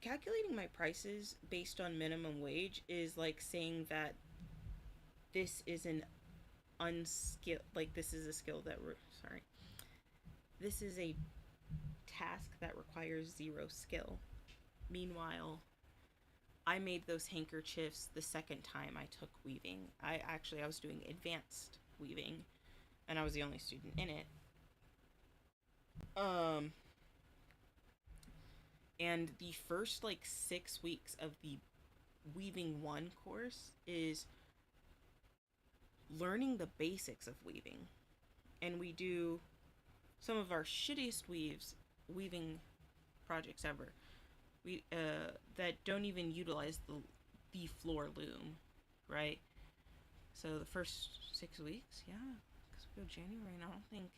calculating my prices based on minimum wage is like saying that this is an unskilled, like, this is a skill that this is a task that requires 0 skill. Meanwhile, I made those handkerchiefs the second time I took weaving. I was doing advanced weaving, and I was the only student in it. And the first, like, 6 weeks of the Weaving 1 course is learning the basics of weaving. And we do some of our shittiest weaving projects ever. We that don't even utilize the floor loom, right? So the first 6 weeks, yeah, because we go January, and I don't think,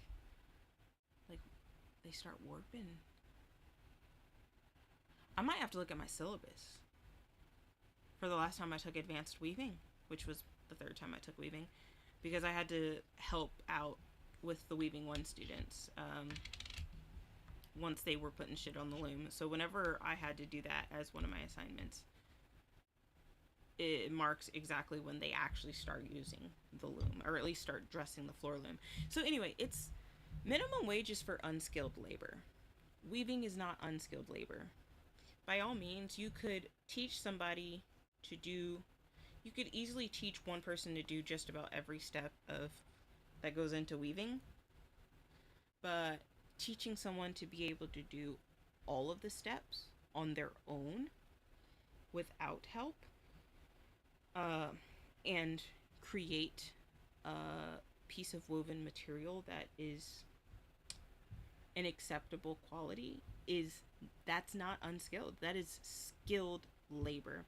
like, they start warping. I might have to look at my syllabus for the last time I took advanced weaving, which was the 3rd time I took weaving, because I had to help out with the Weaving 1 students once they were putting shit on the loom. So whenever I had to do that as one of my assignments, it marks exactly when they actually start using the loom, or at least start dressing the floor loom. So anyway, it's minimum wage is for unskilled labor. Weaving is not unskilled labor. By all means, you could teach somebody to do, you could easily teach one person to do just about every step of that goes into weaving, but teaching someone to be able to do all of the steps on their own without help, uh, and create a piece of woven material that is an acceptable quality, is that's not unskilled. That is skilled labor,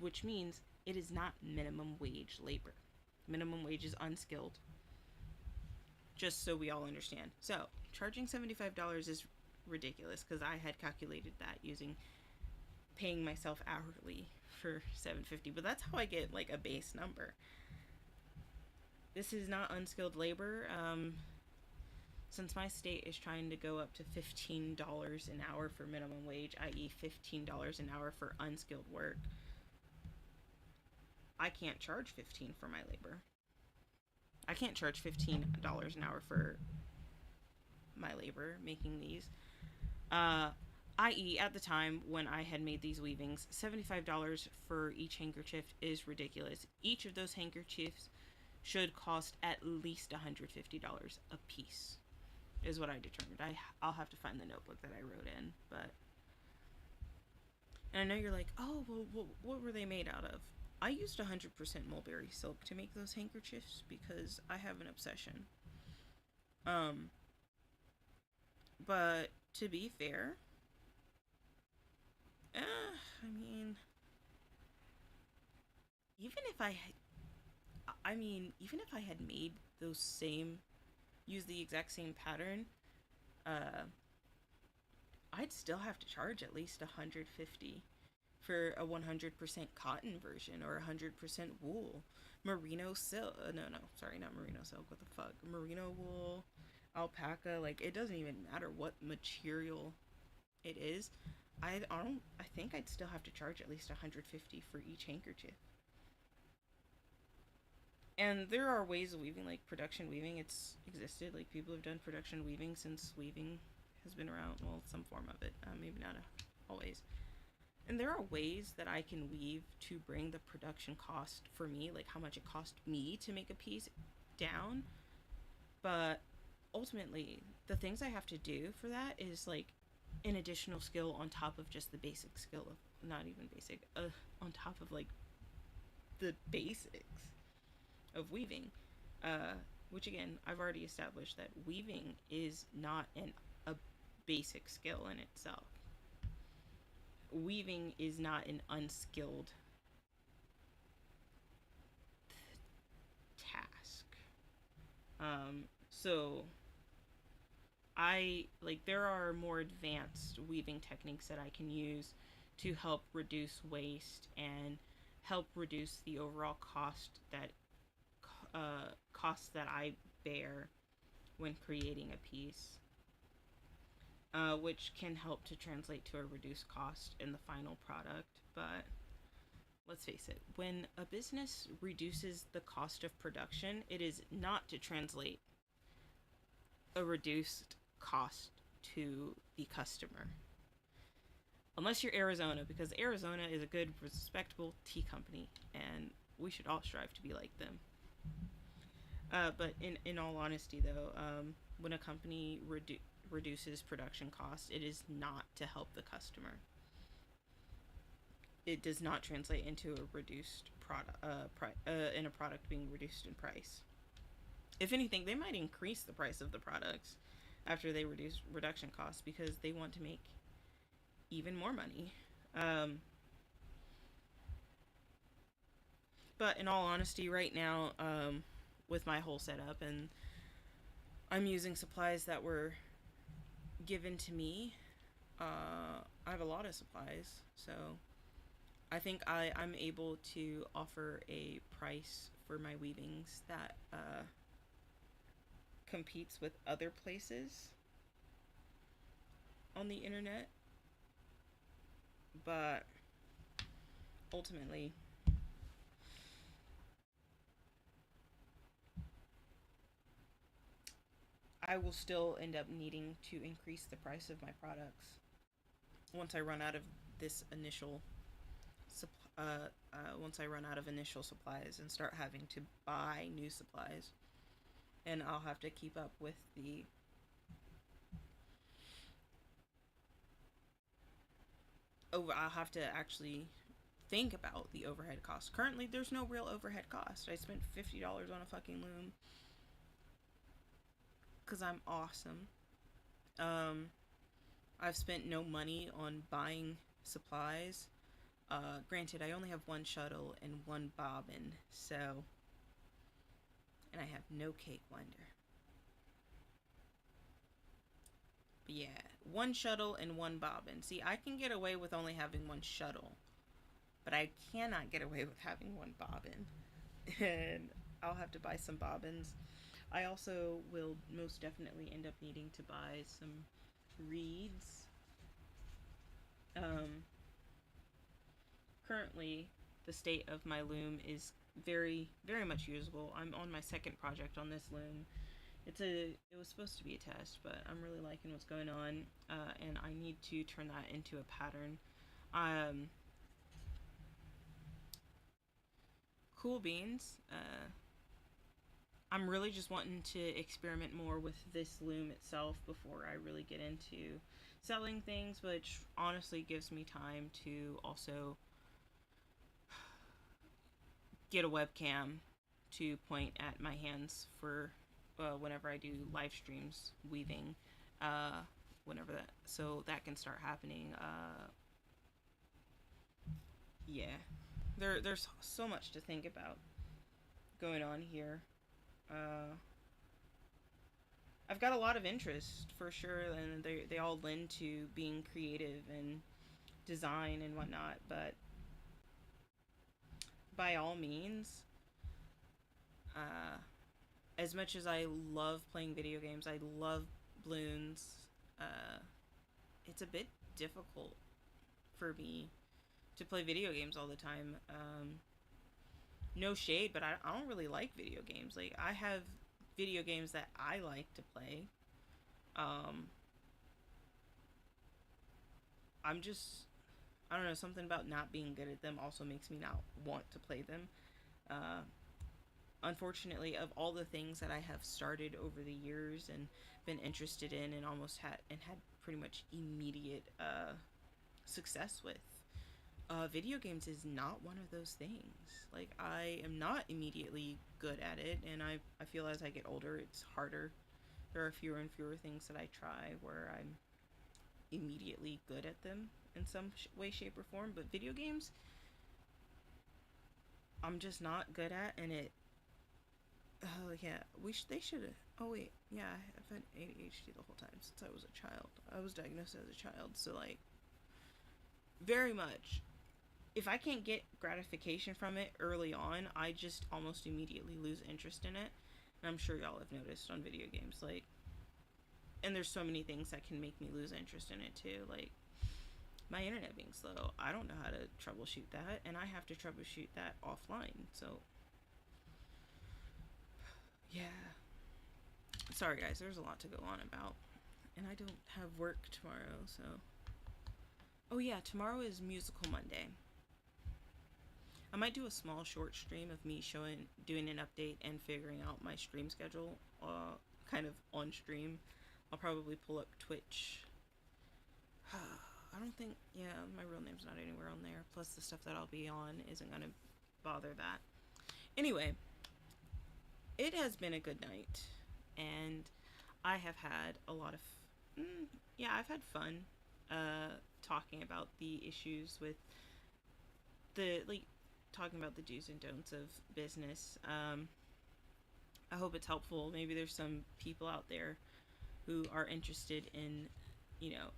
which means it is not minimum wage labor. Minimum wage is unskilled. Just so we all understand. So, charging $75 is ridiculous because I had calculated that using paying myself hourly for $7.50, but that's how I get like a base number. This is not unskilled labor. Since my state is trying to go up to $15 an hour for minimum wage, i.e., $15 an hour for unskilled work, I can't charge $15 for my labor. I can't charge $15 an hour for my labor making these. I.e., at the time when I had made these weavings, $75 for each handkerchief is ridiculous. Each of those handkerchiefs should cost at least $150 a piece, is what I determined. I'll have to find the notebook that I wrote in, but... And I know you're like, oh, well, what were they made out of? I used 100% mulberry silk to make those handkerchiefs because I have an obsession. But to be fair, I mean, even if I had made those same, used the exact same pattern, I'd still have to charge at least $150 for a 100% cotton version or 100% wool, merino silk. Sorry, not merino silk. What the fuck? Merino wool, alpaca. Like, it doesn't even matter what material it is. I think I'd still have to charge at least $150 for each handkerchief. And there are ways of weaving, like production weaving. It's existed. Like, people have done production weaving since weaving has been around. Well, some form of it. Maybe not always. And there are ways that I can weave to bring the production cost for me, like how much it cost me to make a piece, down. But ultimately, the things I have to do for that is like an additional skill on top of just the basic skill of, not even basic, on top of like the basics of weaving. Which again, I've already established that weaving is not a basic skill in itself. Weaving is not an unskilled task. So there are more advanced weaving techniques that I can use to help reduce waste and help reduce the overall cost that I bear when creating a piece, which can help to translate to a reduced cost in the final product. But let's face it, when a business reduces the cost of production, it is not to translate a reduced cost to the customer. Unless you're Arizona, because Arizona is a good, respectable tea company, and we should all strive to be like them. But in all honesty, though, when a company reduces production costs, it is not to help the customer. It does not translate into a reduced product, in a product being reduced in price. If anything, they might increase the price of the products after they reduce production costs because they want to make even more money. But in all honesty, right now, with my whole setup, and I'm using supplies that were given to me. I have a lot of supplies, so I think I'm able to offer a price for my weavings that competes with other places on the internet. But ultimately, I will still end up needing to increase the price of my products once I run out of this initial once I run out of initial supplies and start having to buy new supplies, and I'll have to keep up with the over. I'll have to actually think about the overhead cost. Currently, there's no real overhead cost. I spent $50 on a fucking loom because I'm awesome. Um, I've spent no money on buying supplies. Granted, I only have one shuttle and one bobbin, so, and I have no cake winder. But yeah, one shuttle and one bobbin. See, I can get away with only having one shuttle, but I cannot get away with having one bobbin. And I'll have to buy some bobbins. I also will most definitely end up needing to buy some reeds. Um, Currently, the state of my loom is very, very much usable. I'm on my second project on this loom. It was supposed to be a test, but I'm really liking what's going on, and I need to turn that into a pattern. Um, cool beans. I'm really just wanting to experiment more with this loom itself before I really get into selling things, which honestly gives me time to also get a webcam to point at my hands for whenever I do live streams weaving. Uh, Whenever that, so that can start happening. Yeah, there's so much to think about going on here. Uh, I've got a lot of interest for sure, and they all lend to being creative and design and whatnot. But by all means, uh, as much as I love playing video games, I love balloons. Uh, it's a bit difficult for me to play video games all the time. No shade, but I don't really like video games. Like, I have video games that I like to play. Um, I'm just, I don't know, something about not being good at them also makes me not want to play them. Uh, Unfortunately, of all the things that I have started over the years and been interested in and almost had pretty much immediate success with, video games is not one of those things. Like, I am not immediately good at it, and I feel as I get older, it's harder. There are fewer and fewer things that I try where I'm immediately good at them in some way, shape, or form. But video games, I'm just not good at, and it. Oh yeah, they should have. Oh wait, yeah, I've had ADHD the whole time since I was a child. I was diagnosed as a child, so like, very much if I can't get gratification from it early on, I just almost immediately lose interest in it. And I'm sure y'all have noticed on video games, like, and there's so many things that can make me lose interest in it too. Like, my internet being slow, I don't know how to troubleshoot that, and I have to troubleshoot that offline. So, yeah. Sorry, guys, there's a lot to go on about. And I don't have work tomorrow, so. Oh, yeah, tomorrow is Musical Monday. I might do a small short stream of me doing an update and figuring out my stream schedule, kind of on stream. I'll probably pull up Twitch. I don't think, yeah, my real name's not anywhere on there. Plus, the stuff that I'll be on isn't gonna bother that. Anyway, it has been a good night, and I have had a lot of, yeah, I've had fun, talking about the issues with like, talking about the do's and don'ts of business. I hope it's helpful. Maybe there's some people out there who are interested in, you know,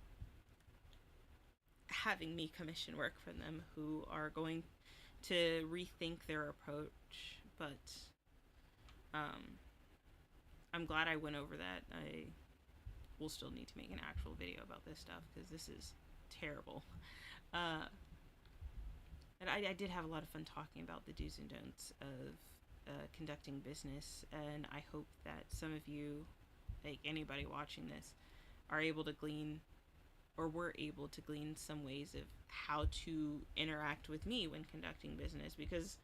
having me commission work for them, who are going to rethink their approach. But um, I'm glad I went over that. I will still need to make an actual video about this stuff because this is terrible. And I did have a lot of fun talking about the do's and don'ts of conducting business, and I hope that some of you like anybody watching this, are able to glean or were able to glean some ways of how to interact with me when conducting business, because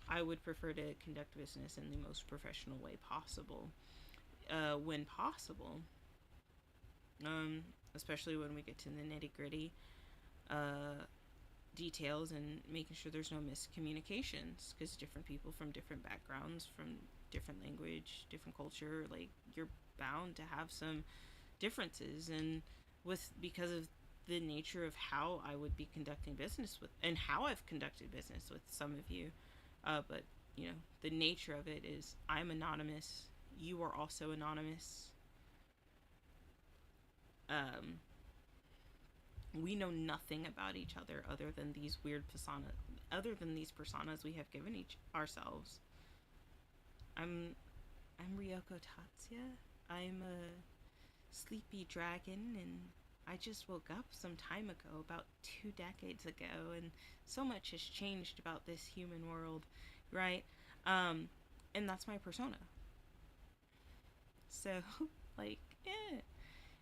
I would prefer to conduct business in the most professional way possible, when possible, um, especially when we get to the nitty gritty uh, details and making sure there's no miscommunications, because different people from different backgrounds, from different language, different culture, like you're bound to have some differences. And with because of the nature of how I would be conducting business with, and how I've conducted business with some of you, but you know, the nature of it is I'm anonymous, you are also anonymous. um, we know nothing about each other than these other than these personas we have given each ourselves. I'm i'm Ryoko Tatsuya. I'm a sleepy dragon, and I just woke up some time ago, about 2 decades ago, and so much has changed about this human world, right? Um, and that's my persona. So, like, yeah,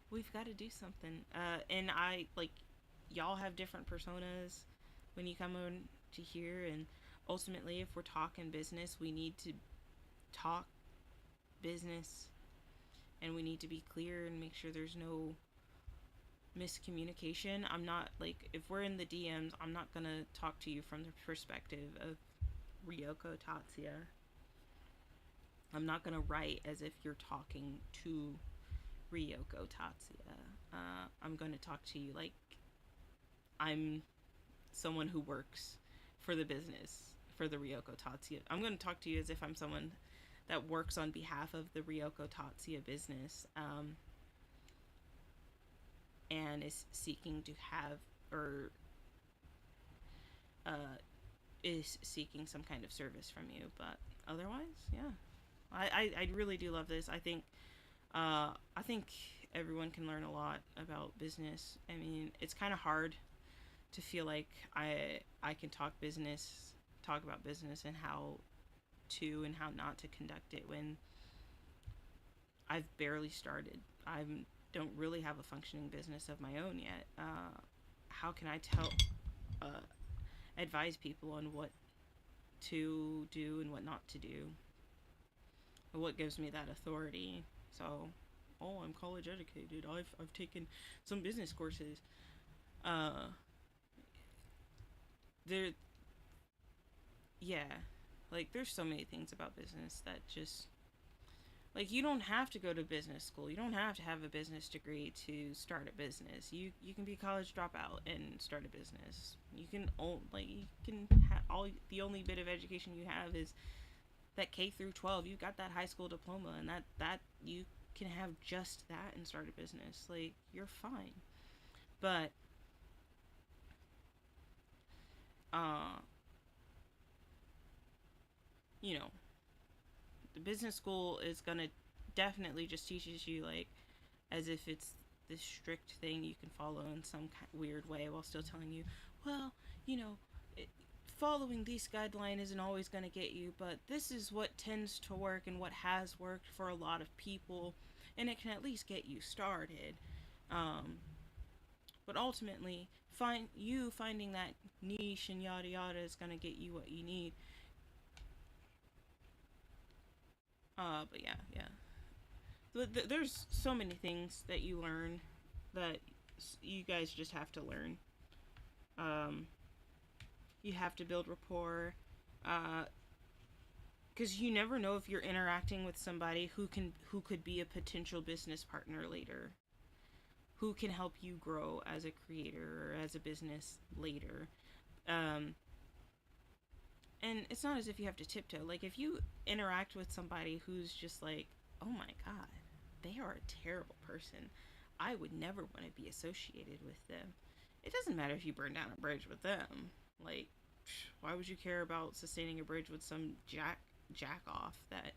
we've got to do something. And I, like, y'all have different personas when you come on to here, and ultimately, if we're talking business, we need to talk business, and we need to be clear and make sure there's no miscommunication. I'm not like, if we're in the DMs, I'm not gonna talk to you from the perspective of Ryoko Tatsuya. I'm not gonna write as if you're talking to Ryoko Tatsuya. I'm gonna talk to you like I'm someone who works for the business, for the Ryoko Tatsuya. I'm gonna talk to you as if I'm someone that works on behalf of the Ryoko Tatsuya business, and is seeking to have, or uh, is seeking some kind of service from you. But otherwise, yeah, I really do love this. I think everyone can learn a lot about business. I mean, it's kind of hard to feel like I can talk about business and how to and how not to conduct it when I've barely started. I don't really have a functioning business of my own yet. How can I uh, advise people on what to do and what not to do? What gives me that authority? So, oh, I'm college educated. I've taken some business courses. Uh, there, yeah, like there's so many things about business that just, like, you don't have to go to business school. You don't have to have a business degree to start a business. You can be a college dropout and start a business. You can all the only bit of education you have is that K through 12. You got that high school diploma, and that you can have just that and start a business. Like, you're fine. But uh, you know, the business school is gonna definitely just teaches you, like, as if it's this strict thing you can follow in some weird way, while still telling you, well, you know, it, following these guidelines isn't always going to get you, but this is what tends to work and what has worked for a lot of people, and it can at least get you started. Um, but ultimately, finding that niche and yada yada is going to get you what you need. But yeah, yeah. There's so many things that you learn that you guys just have to learn. Um, you have to build rapport, because you never know if you're interacting with somebody who could be a potential business partner later, who can help you grow as a creator or as a business later. Um, and it's not as if you have to tiptoe. Like, if you interact with somebody who's just like, oh my god, they are a terrible person, I would never want to be associated with them. It doesn't matter if you burn down a bridge with them. Like, why would you care about sustaining a bridge with some jack off that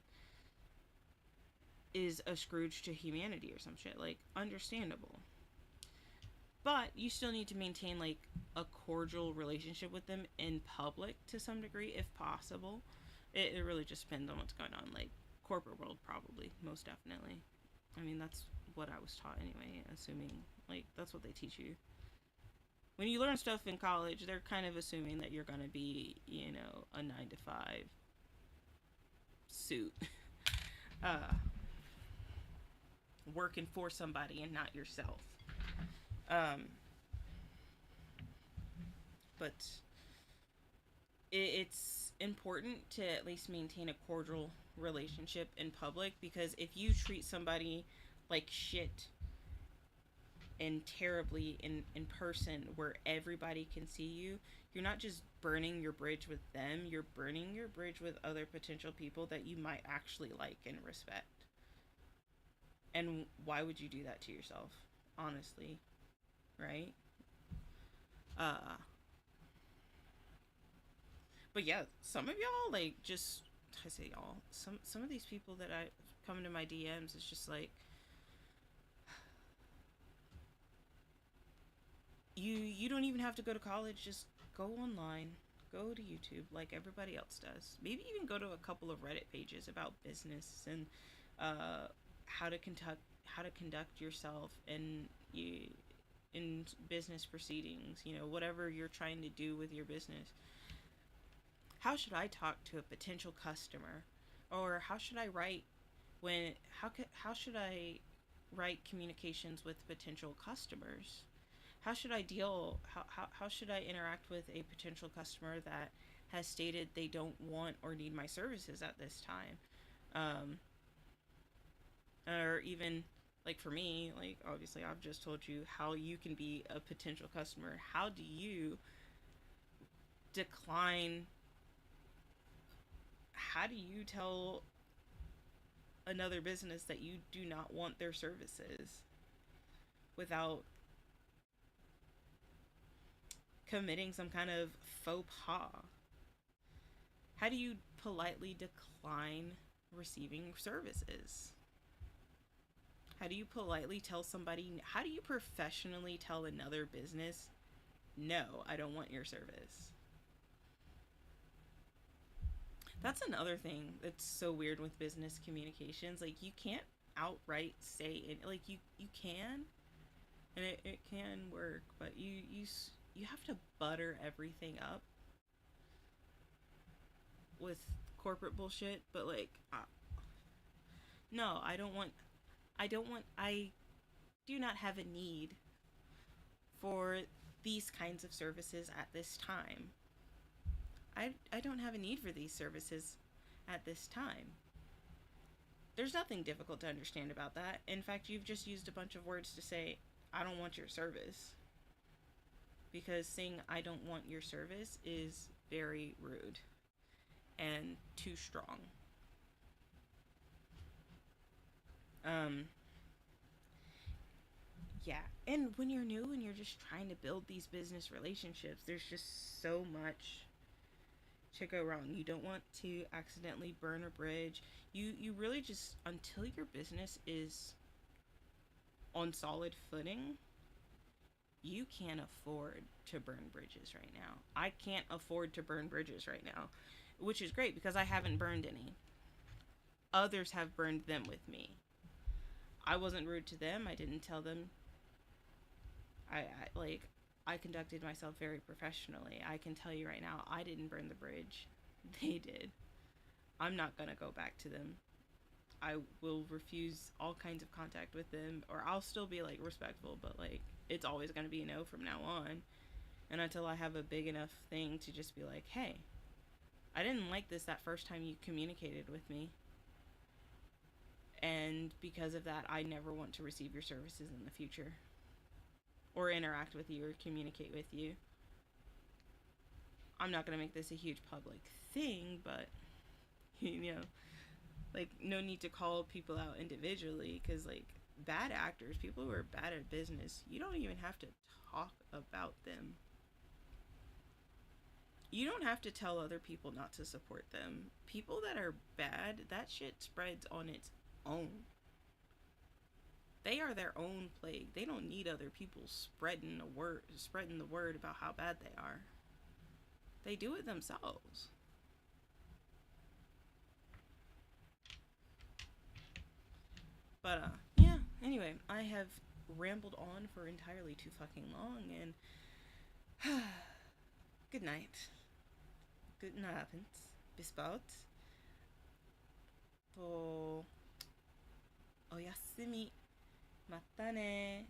is a Scrooge to humanity or some shit? Like, understandable. But you still need to maintain, like, a cordial relationship with them in public to some degree, if possible. It really just depends on what's going on. Like, corporate world, probably, most definitely. I mean, that's what I was taught anyway, assuming, like, that's what they teach you. When you learn stuff in college, they're kind of assuming that you're going to be, a 9 to 5 suit, uh, working for somebody and not yourself. Um, but it's important to at least maintain a cordial relationship in public, because if you treat somebody like shit and terribly in person where everybody can see you, you're not just burning your bridge with them, you're burning your bridge with other potential people that you might actually like and respect. And why would you do that to yourself? Honestly, right? Uh but yeah, some of y'all, like, just, I say y'all, some of these people that I come into my DMs, it's just like, you don't even have to go to college. Just go online, go to YouTube like everybody else does. Maybe even go to a couple of Reddit pages about business and uh, how to conduct yourself in business proceedings. Whatever you're trying to do with your business. How should I talk to a potential customer, or how should I write when how should I write communications with potential customers? How should I interact with a potential customer that has stated they don't want or need my services at this time? um, or even, like, for me, like, obviously I've just told you how you can be a potential customer. How do you decline? How do you tell another business that you do not want their services without committing some kind of faux pas? How do you politely decline receiving services? How do you politely tell somebody, how do you professionally tell another business, no, I don't want your service? That's another thing that's so weird with business communications. Like, you can't outright say it. Like, you can, and it can work, but you have to butter everything up with corporate bullshit. But, like, no, I do not have a need for these kinds of services at this time. I don't have a need for these services at this time. There's nothing difficult to understand about that. In fact, you've just used a bunch of words to say, I don't want your service. Because saying I don't want your service is very rude and too strong. Um, yeah. And when you're new and you're just trying to build these business relationships, there's just so much to go wrong. You don't want to accidentally burn a bridge. You really just, until your business is on solid footing, you can't afford to burn bridges right now. I can't afford to burn bridges right now, which is great because I haven't burned any. Others have burned them with me. I wasn't rude to them. I didn't tell them. I conducted myself very professionally. I can tell you right now, I didn't burn the bridge. They did. I'm not gonna go back to them. I will refuse all kinds of contact with them, or I'll still be, like, respectful, but, like, it's always gonna be a no from now on. And until I have a big enough thing to just be like, hey, I didn't like this that first time you communicated with me, and because of that, I never want to receive your services in the future, or interact with you, or communicate with you. I'm not gonna make this a huge public thing, but, you know, like, no need to call people out individually, because, like, bad actors, people who are bad at business, you don't even have to talk about them. You don't have to tell other people not to support them. People that are bad, that shit spreads on its own. They are their own plague. They don't need other people spreading the word about how bad they are. They do it themselves. But yeah, Anyway, I have rambled on for entirely too fucking long, and good night. Guten Abend. Bis bald. To, oyasumi. またね